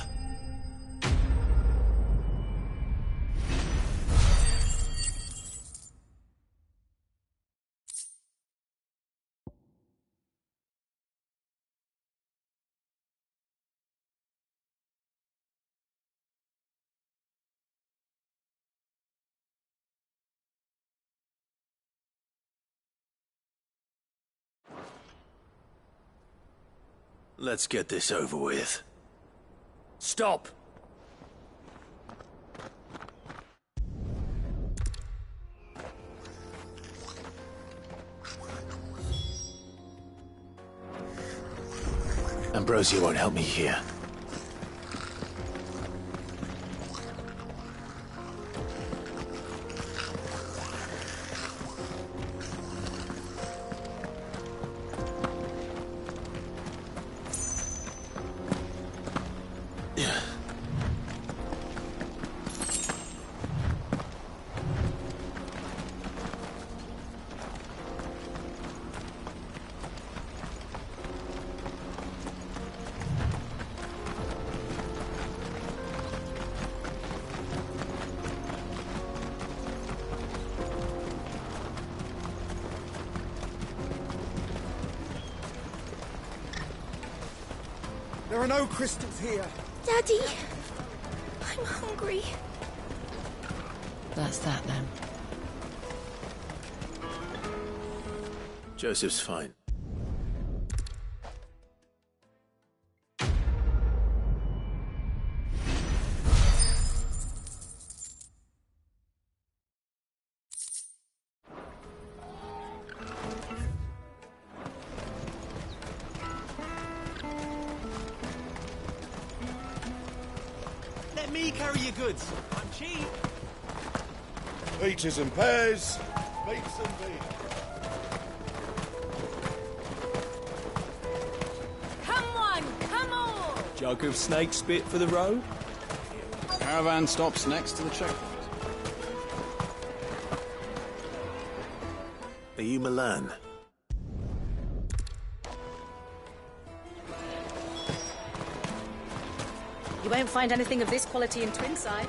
Let's get this over with. Stop! Ambrosia won't help me here. There are no crystals here. Daddy, I'm hungry. That's that then. Joseph's fine. Let me carry your goods. I'm cheap. Peaches and pears, beets and beans. Come on! Jug of snake spit for the road. Caravan stops next to the checkpoint. Are you Milan? You won't find anything of this quality in Twinside.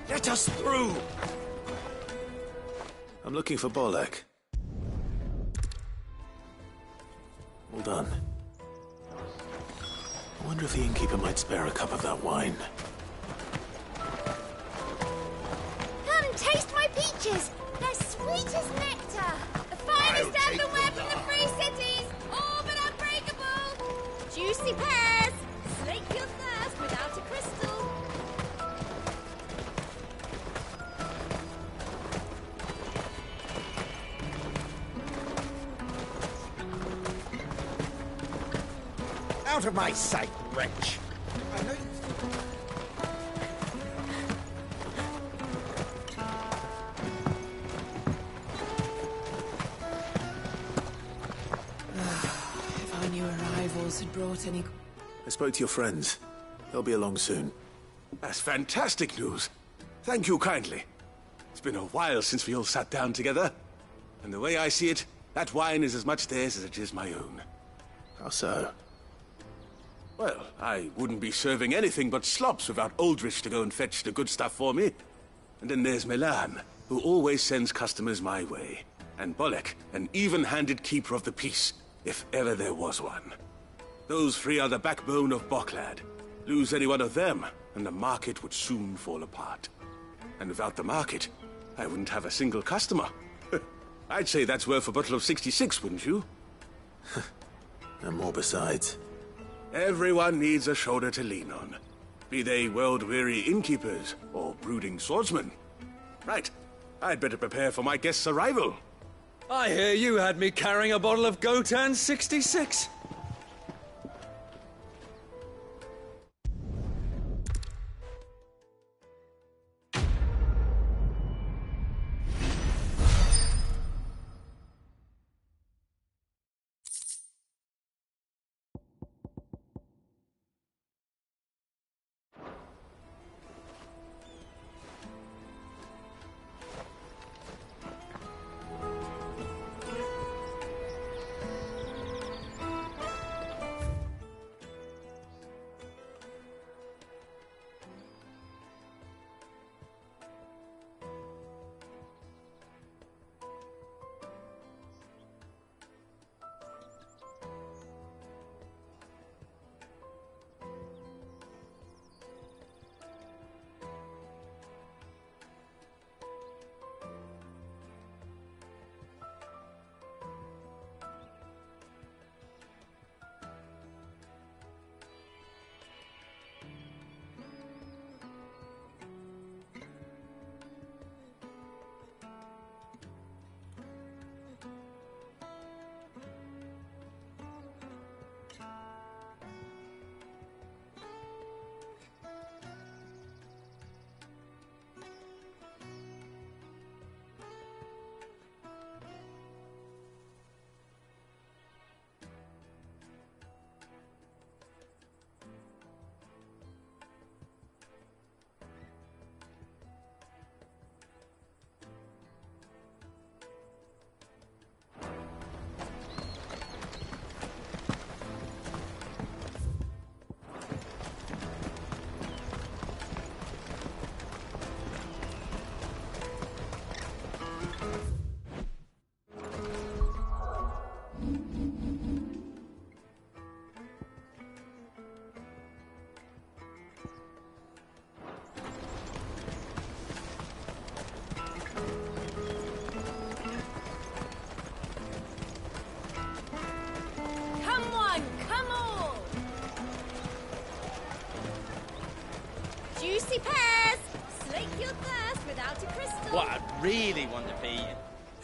Let us through! I'm looking for Bolek. Well done. I wonder if the innkeeper might spare a cup of that wine. Come and taste my peaches! They're sweet as nectar! The finest earthenware from the Free Cities! All but unbreakable! Juicy pears! Slake your thirst without a crystal! Out of my sight, wretch! I know you... If I knew arrivals had brought any... I spoke to your friends. They'll be along soon. That's fantastic news. Thank you kindly. It's been a while since we all sat down together. And the way I see it, that wine is as much theirs as it is my own. How so? Well, I wouldn't be serving anything but slops without Aldrich to go and fetch the good stuff for me. And then there's Milan, who always sends customers my way. And Bolek, an even-handed keeper of the peace, if ever there was one. Those three are the backbone of Boklad. Lose any one of them, and the market would soon fall apart. And without the market, I wouldn't have a single customer. I'd say that's worth a bottle of 66, wouldn't you? And more besides. Everyone needs a shoulder to lean on. Be they world-weary innkeepers or brooding swordsmen. Right, I'd better prepare for my guest's arrival. I hear you had me carrying a bottle of Gotan 66.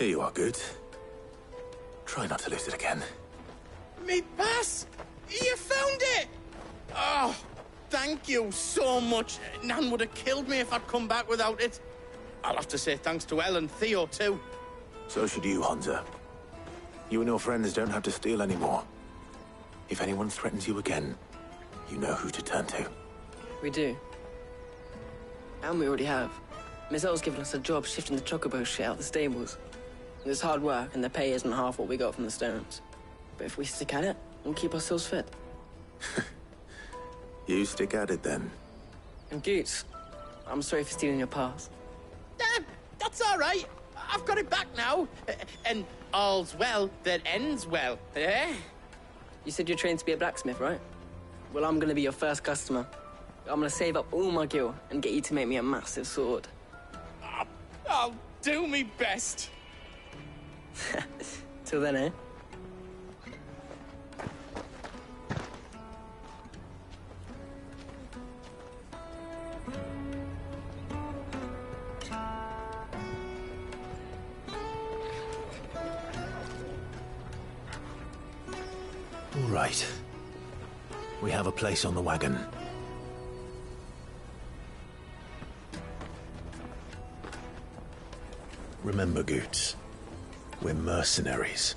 Here you are, Good. Try not to lose it again. Me pass! You found it! Oh, thank you so much. Nan would have killed me if I'd come back without it. I'll have to say thanks to Elle and Theo, too. So should you, Hansa. You and your friends don't have to steal anymore. If anyone threatens you again, you know who to turn to. We do. And we already have. Miss Elle's given us a job shifting the chocobo shit out the stables. It's hard work, and the pay isn't half what we got from the stones. But if we stick at it, we'll keep ourselves fit. You stick at it, then. And Goots, I'm sorry for stealing your pass. That's all right. I've got it back now. And all's well that ends well, eh? You said you're trained to be a blacksmith, right? Well, I'm gonna be your first customer. I'm gonna save up all my gil and get you to make me a massive sword. I'll do me best. Till then, eh? All right. We have a place on the wagon. Remember, Goots, we're mercenaries.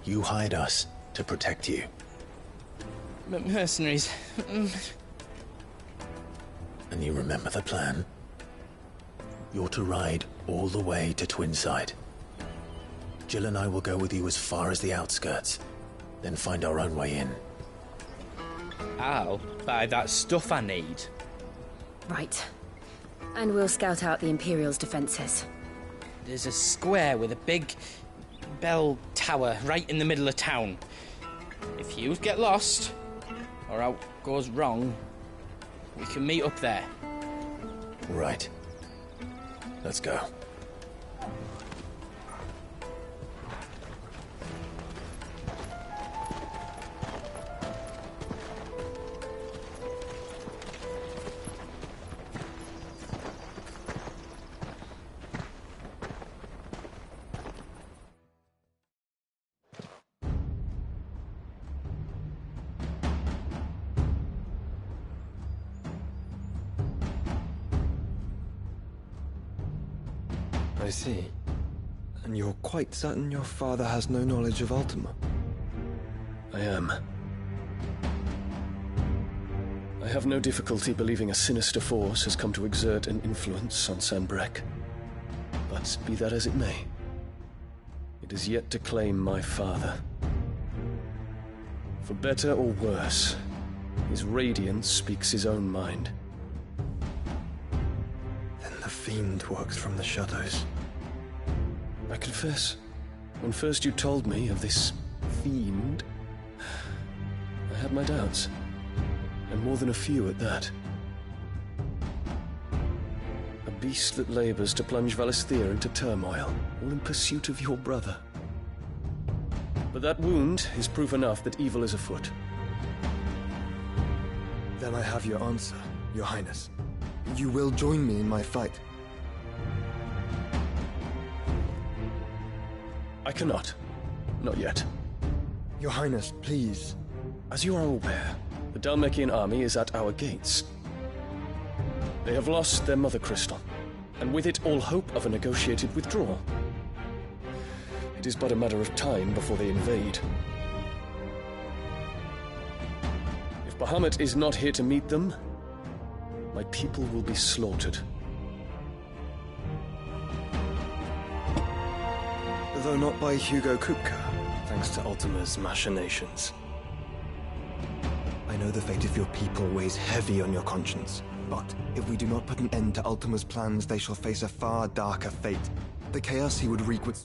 You hired us to protect you. Mercenaries? And you remember the plan? You're to ride all the way to Twinside. Jill and I will go with you as far as the outskirts, then find our own way in. I'll buy that stuff I need. Right. And we'll scout out the Imperial's defenses. There's a square with a big bell tower right in the middle of town. If you get lost, or out goes wrong, we can meet up there. Right. Let's go. I see. And you're quite certain your father has no knowledge of Ultima? I am. I have no difficulty believing a sinister force has come to exert an influence on Sanbreque. But be that as it may, it is yet to claim my father. For better or worse, his radiance speaks his own mind. Then the fiend works from the shadows. I confess, when first you told me of this fiend, I had my doubts, and more than a few at that. A beast that labors to plunge Valisthea into turmoil, all in pursuit of your brother. But that wound is proof enough that evil is afoot. Then I have your answer, Your Highness. You will join me in my fight. I cannot. Not yet. Your Highness, please. As you are aware, the Dhalmekian army is at our gates. They have lost their mother crystal, and with it all hope of a negotiated withdrawal. It is but a matter of time before they invade. If Bahamut is not here to meet them, my people will be slaughtered. Though not by Hugo Kupka, thanks to Ultima's machinations. I know the fate of your people weighs heavy on your conscience, but if we do not put an end to Ultima's plans, they shall face a far darker fate. The chaos he would wreak would...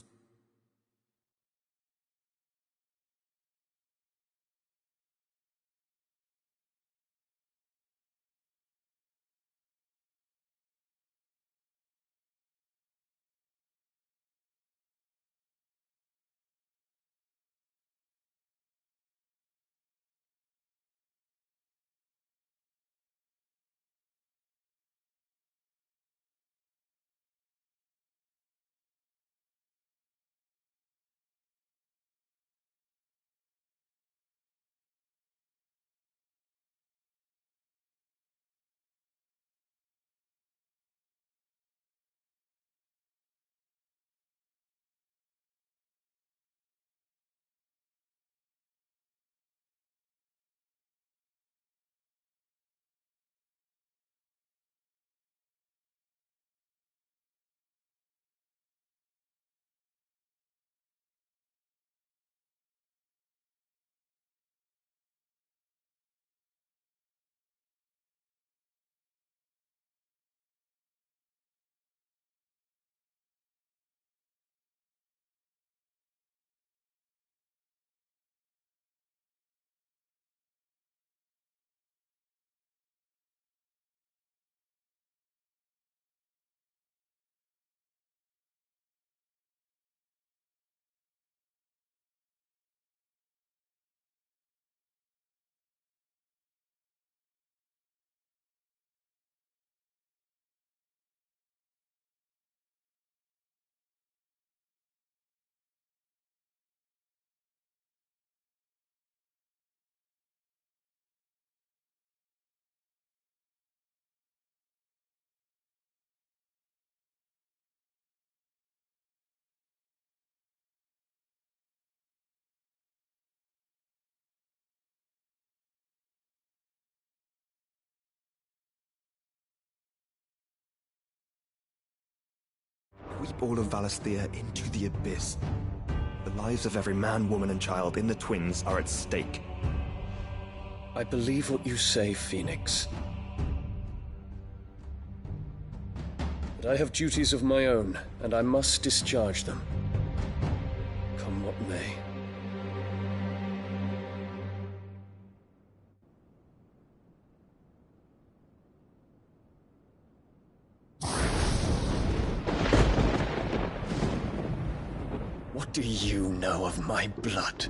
sweep all of Valisthea into the abyss. The lives of every man, woman, and child in the Twins are at stake. I believe what you say, Phoenix. But I have duties of my own, and I must discharge them. Come what may. What do you know of my blood?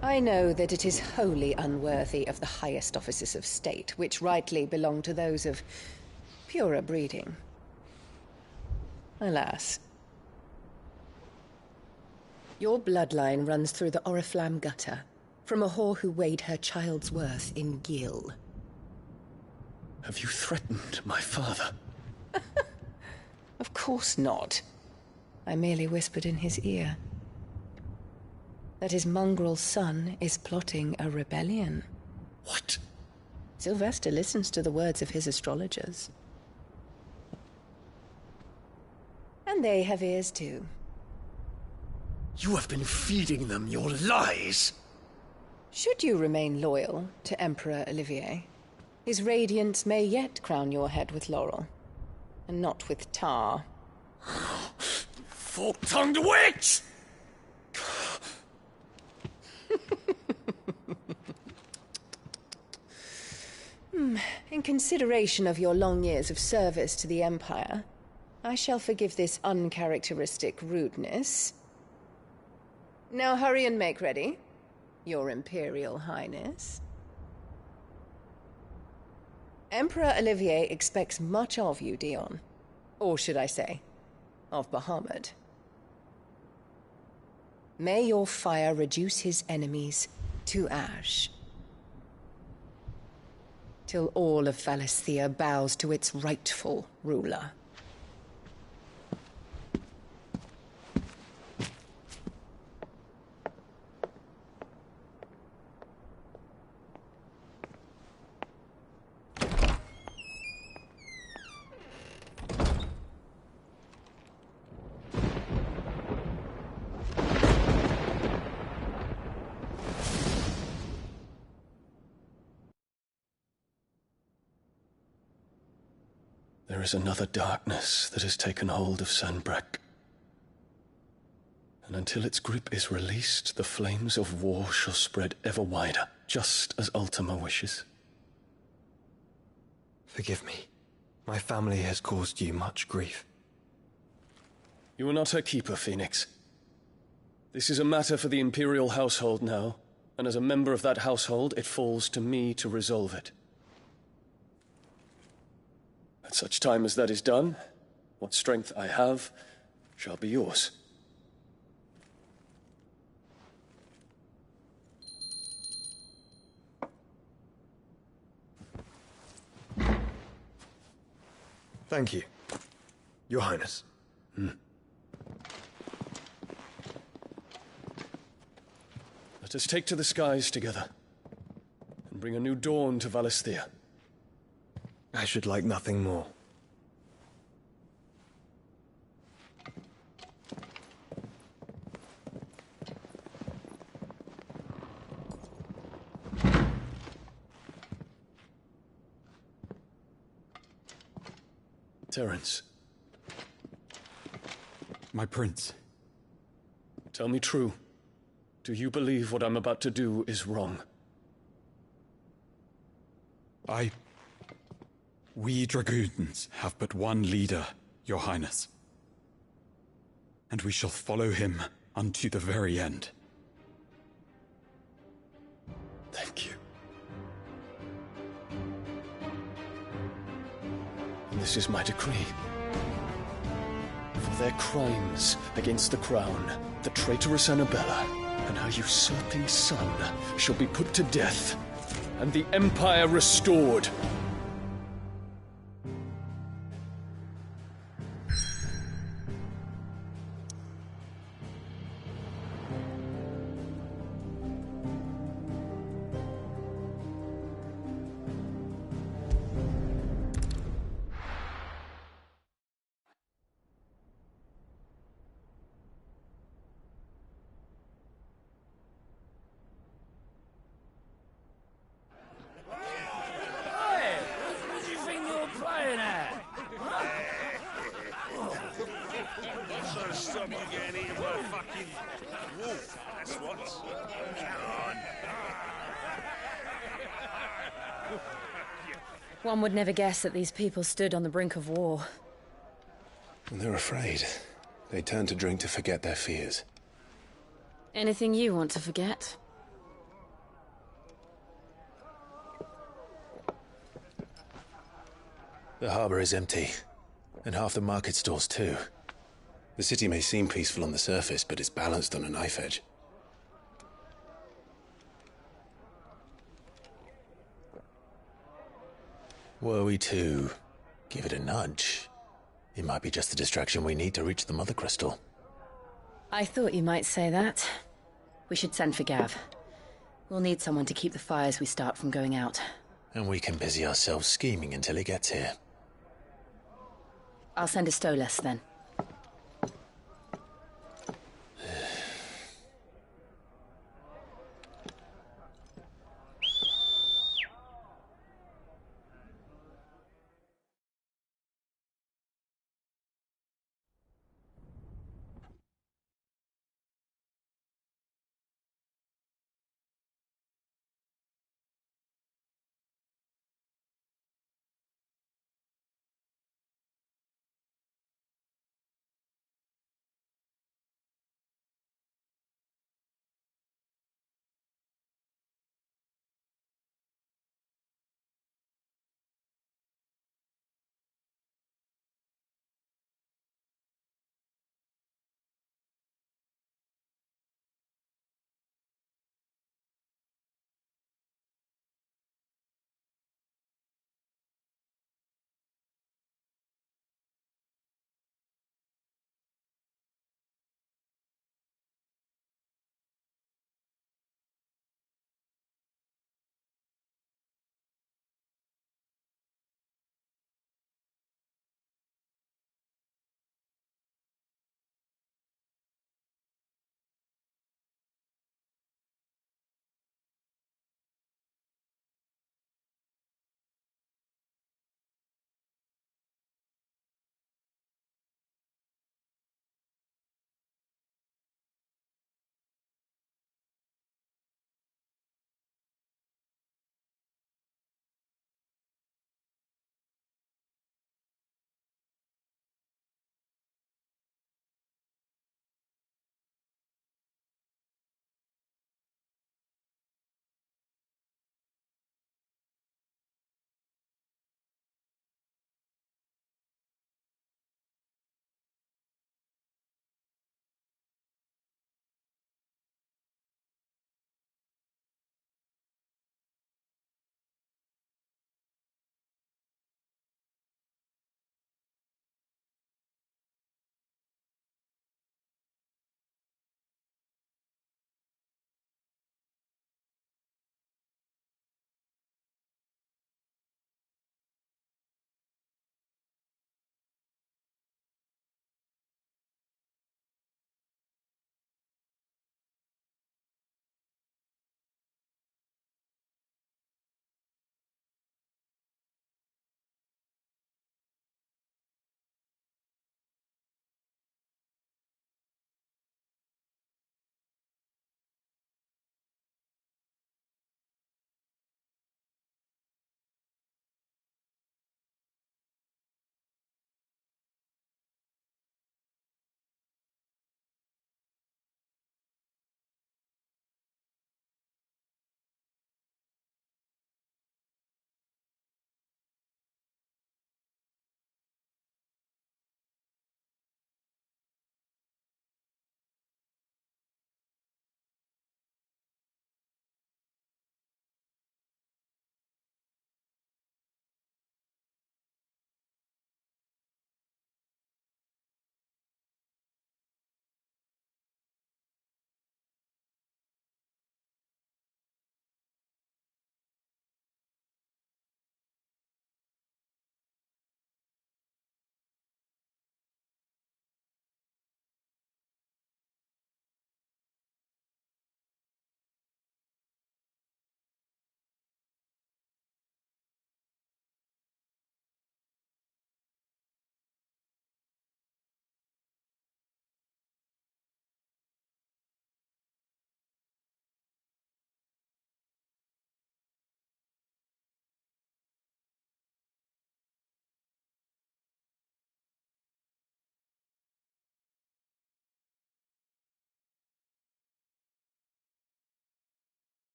I know that it is wholly unworthy of the highest offices of state, which rightly belong to those of purer breeding. Alas. Your bloodline runs through the Oriflamme gutter, from a whore who weighed her child's worth in gill. Have you threatened my father? Of course not. I merely whispered in his ear that his mongrel son is plotting a rebellion. What? Sylvester listens to the words of his astrologers. And they have ears too. You have been feeding them your lies! Should you remain loyal to Emperor Olivier, his radiance may yet crown your head with laurel, and not with tar. Fork-tongued witch! In consideration of your long years of service to the Empire, I shall forgive this uncharacteristic rudeness. Now hurry and make ready, Your Imperial Highness. Emperor Olivier expects much of you, Dion. Or should I say, of Bahamut. May your fire reduce his enemies to ash, till all of Valisthea bows to its rightful ruler. There is another darkness that has taken hold of Sanbreque. And until its grip is released, the flames of war shall spread ever wider, just as Ultima wishes. Forgive me. My family has caused you much grief. You are not her keeper, Phoenix. This is a matter for the Imperial household now, and as a member of that household, it falls to me to resolve it. At such time as that is done, what strength I have shall be yours. Thank you, Your Highness. Let us take to the skies together, and bring a new dawn to Valisthea. I should like nothing more. Terence. My prince. Tell me true. Do you believe what I'm about to do is wrong? We dragoons have but one leader, Your Highness. And we shall follow him unto the very end. Thank you. And this is my decree. For their crimes against the crown, the traitorous Annabella and her usurping son shall be put to death, and the Empire restored. stop you getting eaten by a fucking wolf, that's what. Come on. One would never guess that these people stood on the brink of war. And they're afraid. They turn to drink to forget their fears. Anything you want to forget? The harbor is empty, and half the market stalls too. The city may seem peaceful on the surface, but it's balanced on a knife edge. Were we to give it a nudge, it might be just the distraction we need to reach the Mother Crystal. I thought you might say that. We should send for Gav. We'll need someone to keep the fires we start from going out. And we can busy ourselves scheming until he gets here. I'll send a Stolas then.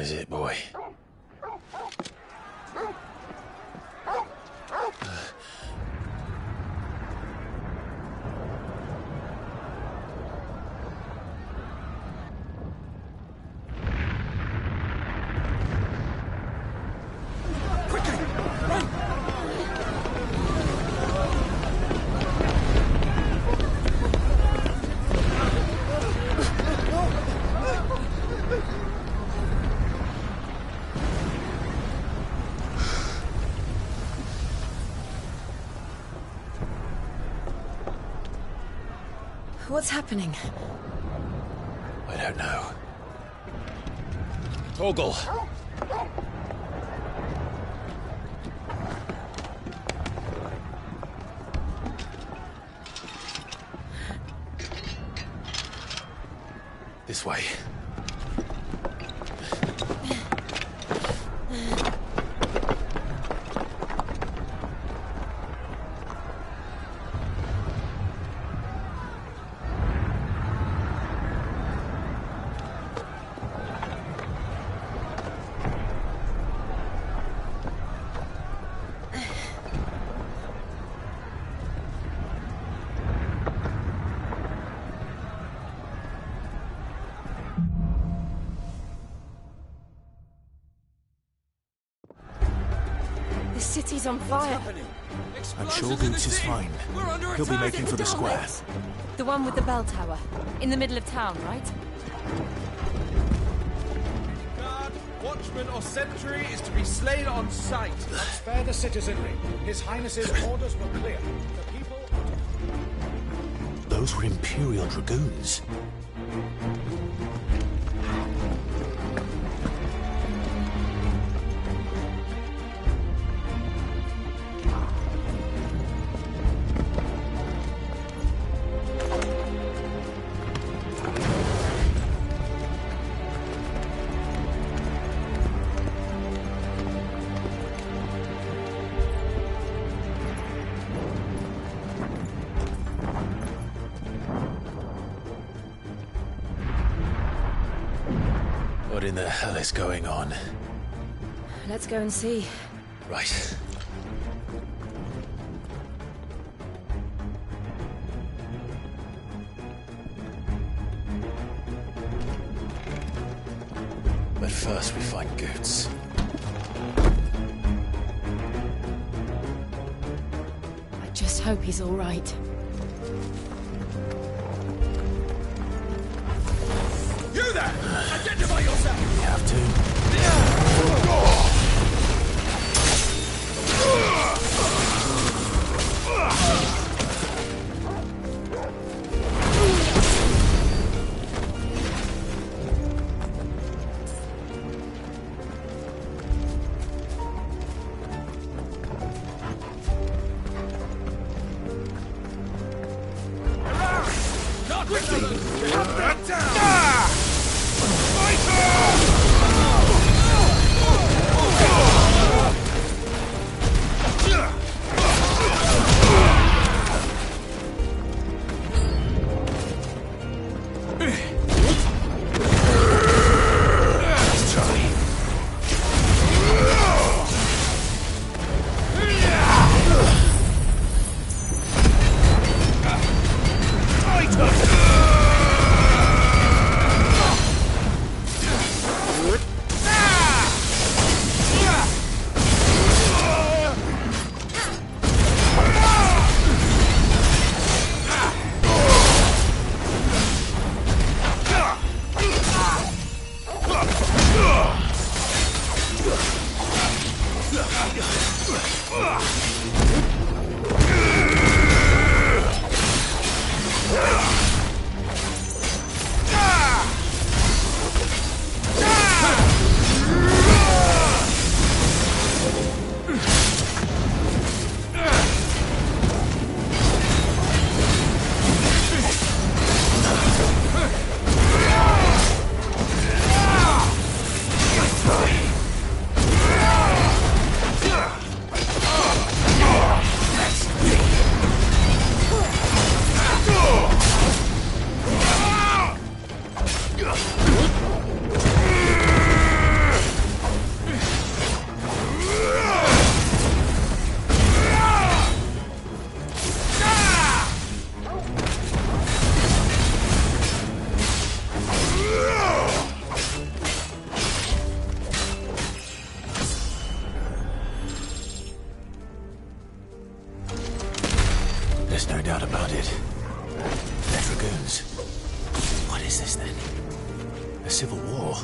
is it, boy? What's happening? I don't know. Torgal! This way. The city's on fire. I'm sure Boots is fine. He'll be making for the square. The one with the bell tower. In the middle of town, right? Guard, watchman or sentry is to be slain on sight. Spare the citizenry. His Highness's orders were clear. The people... Those were Imperial Dragoons. What in the hell is going on? Let's go and see. Right. But first we find Goots. I just hope he's all right. You there! Identify yourself! We have to. Not with me! Up that down! There's no doubt about it. They're dragoons. What is this then? A civil war?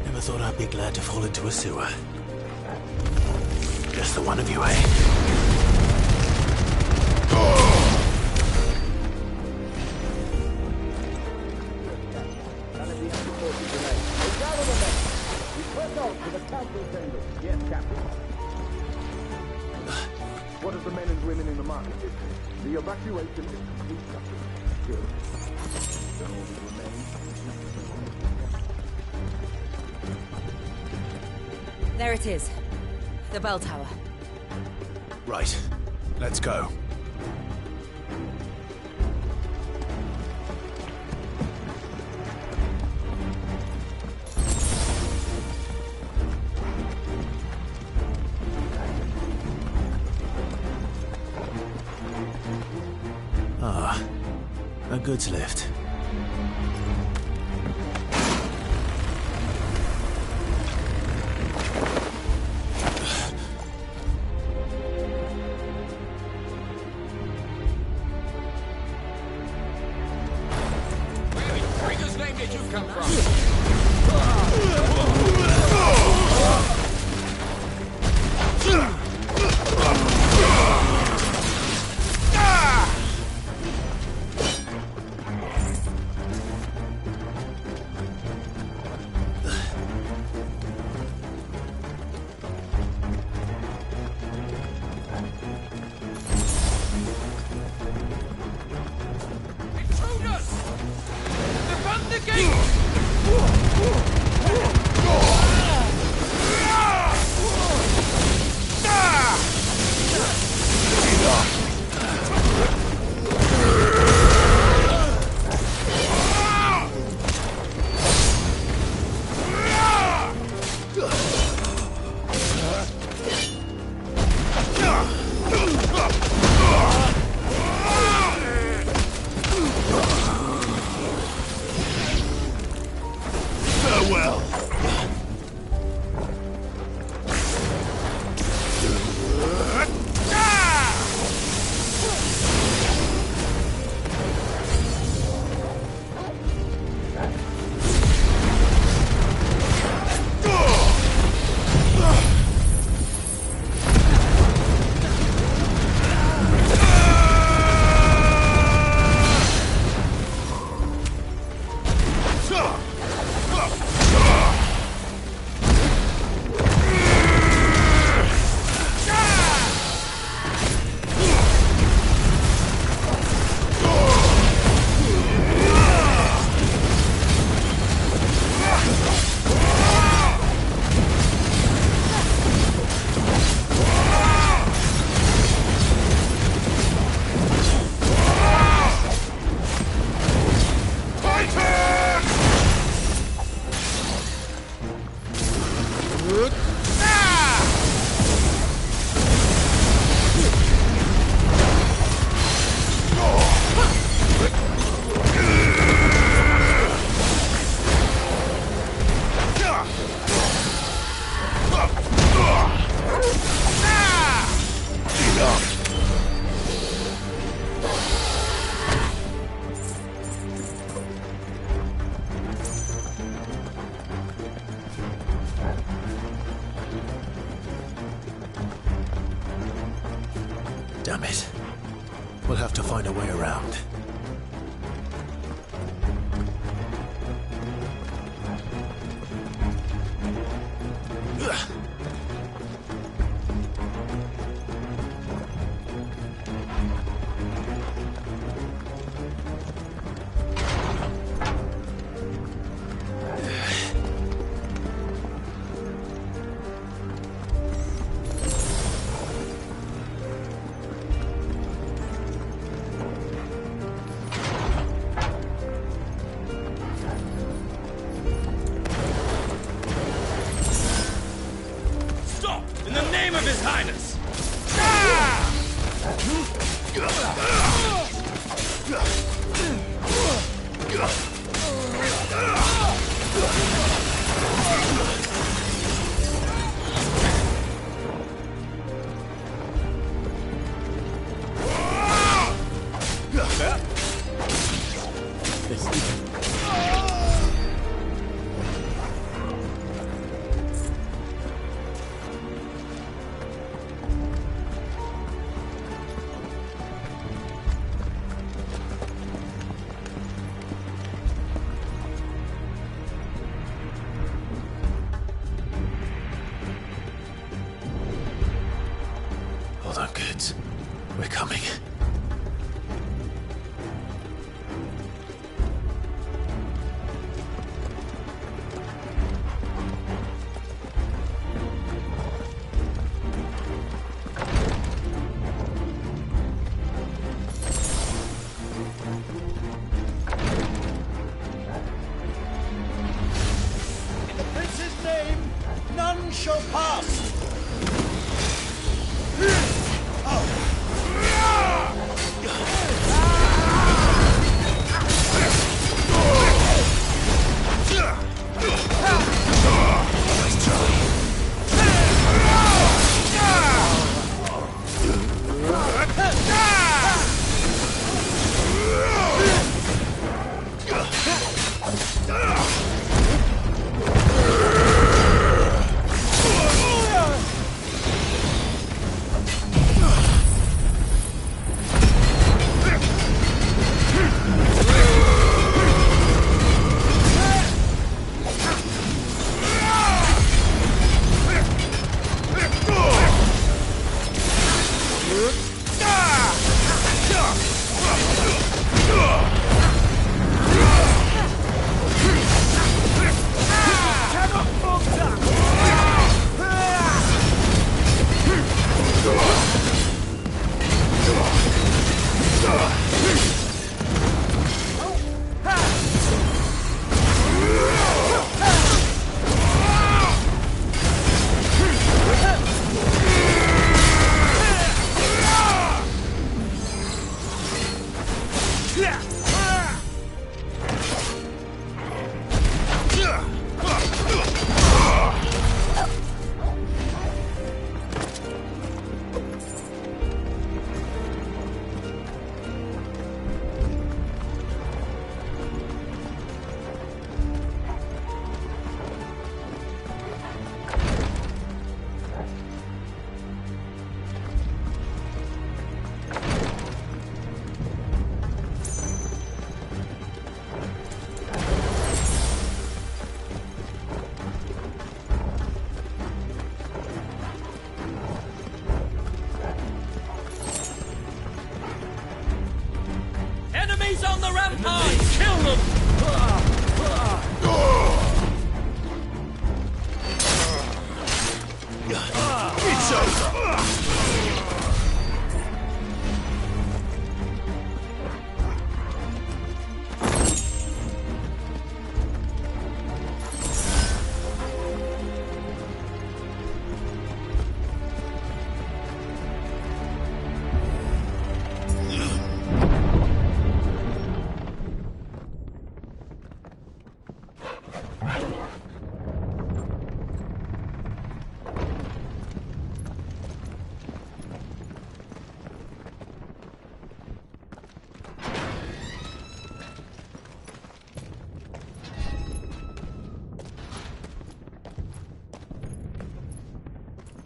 Never thought I'd be glad to fall into a sewer. Just the one of you, eh? Yes, Captain. What of the men and women in the market district? The evacuation is complete, Captain. Good. Then all that remains. There it is. The bell tower. Right. Let's go. Ah, a goods lift. Whose name did you come from? Damn it. We'll have to find a way around. His Highness! Hold on, kids. We're coming. In the prince's name, none shall pass! Enemies on the ramparts! Kill them! It's over!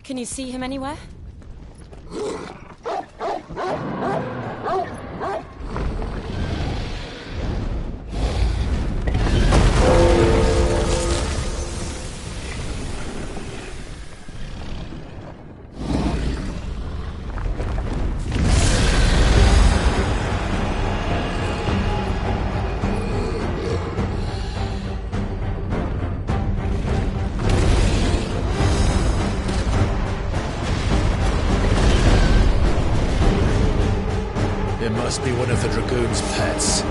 Can you see him anywhere? It must be one of the Dragoon's pets.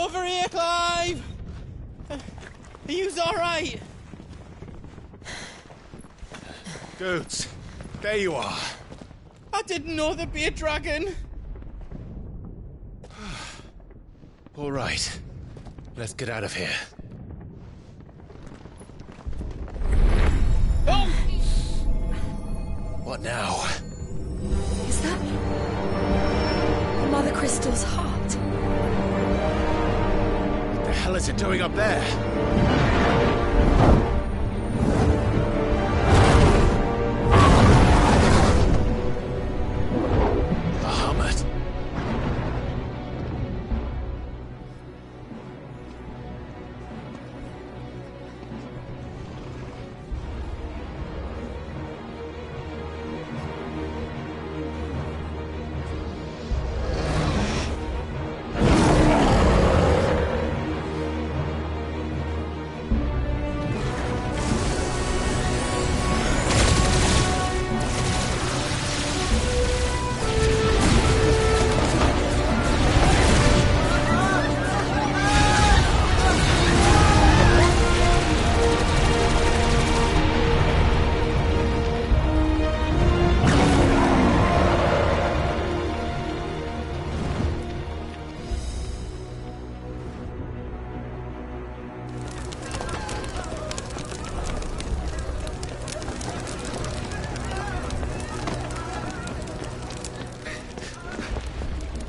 over here, Clive! Are you alright? Goods, there you are. I didn't know there'd be a dragon. All right, let's get out of here. Oh! What now? Is that Mother Crystal's heart? What the hell is it doing up there? Bahamut.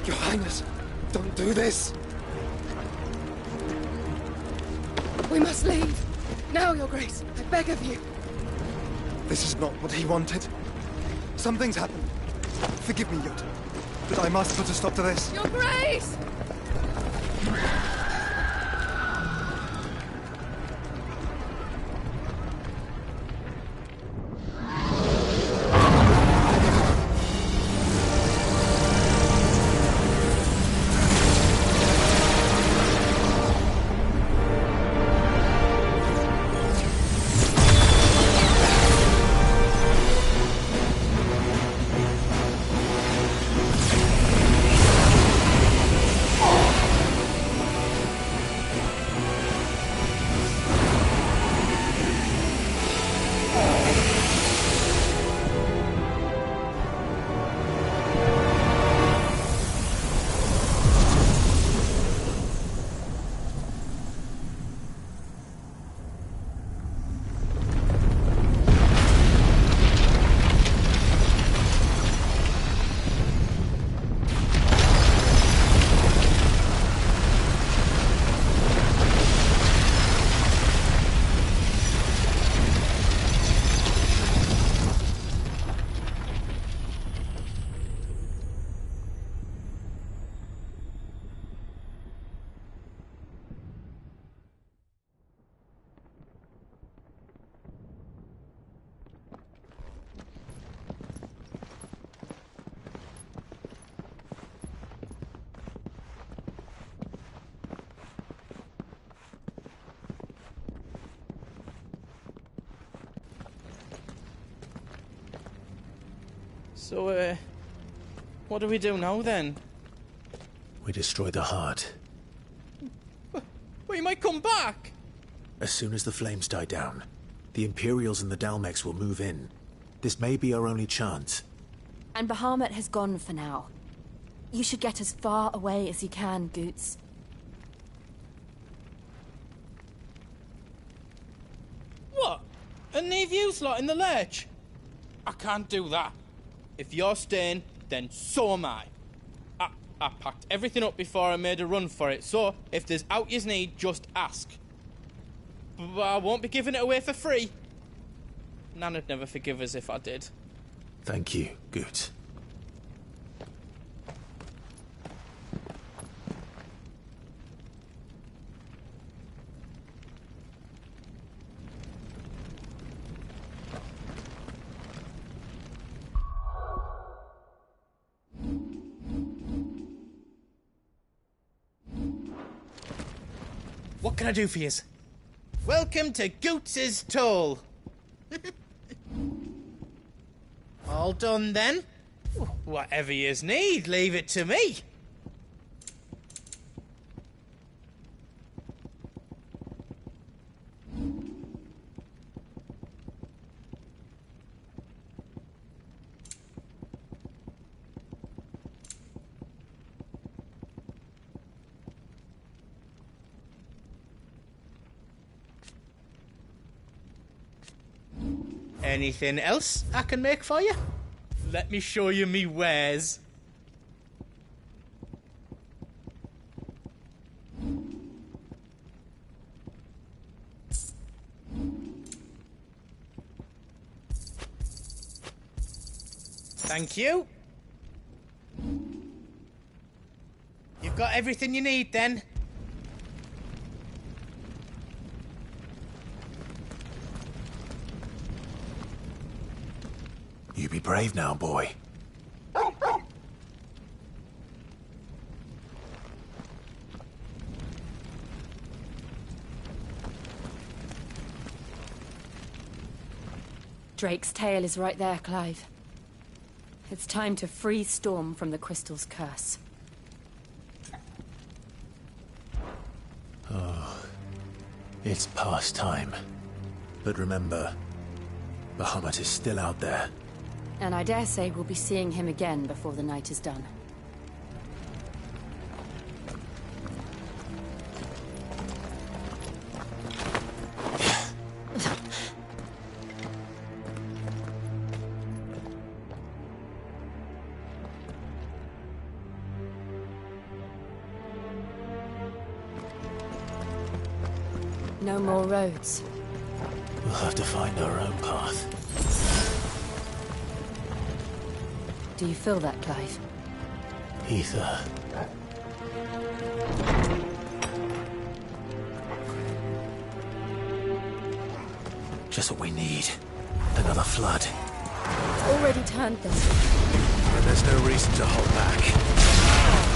Your Highness, don't do this. We must leave. Now, Your Grace. I beg of you. This is not what he wanted. Something's happened. Forgive me, Yota, but I must put a stop to this. Your Grace! So, what do we do now, then? We destroy the heart. Well, you might come back! As soon as the flames die down, the Imperials and the Dalmex will move in. This may be our only chance. And Bahamut has gone for now. You should get as far away as you can, Goots. What? And leave you lot in the lurch? I can't do that. If you're staying, then so am I. I packed everything up before I made a run for it, so if there's out yous need, just ask. But I won't be giving it away for free. Nan'd never forgive us if I did. Thank you, Goots. What can I do for yous? Welcome to Goots's Toll. All done then? Whatever yous need, leave it to me. Anything else I can make for you? Let me show you me wares. Thank you. You've got everything you need then? You be brave now, boy. Drake's tail is right there, Clive. It's time to free Storm from the crystal's curse. Oh, it's past time. But remember, Bahamut is still out there. And I dare say we'll be seeing him again before the night is done. No more roads. We'll have to find our own path. Do you feel that, Clive? Ether. Just what we need. Another flood. It's already turned this. And there's no reason to hold back.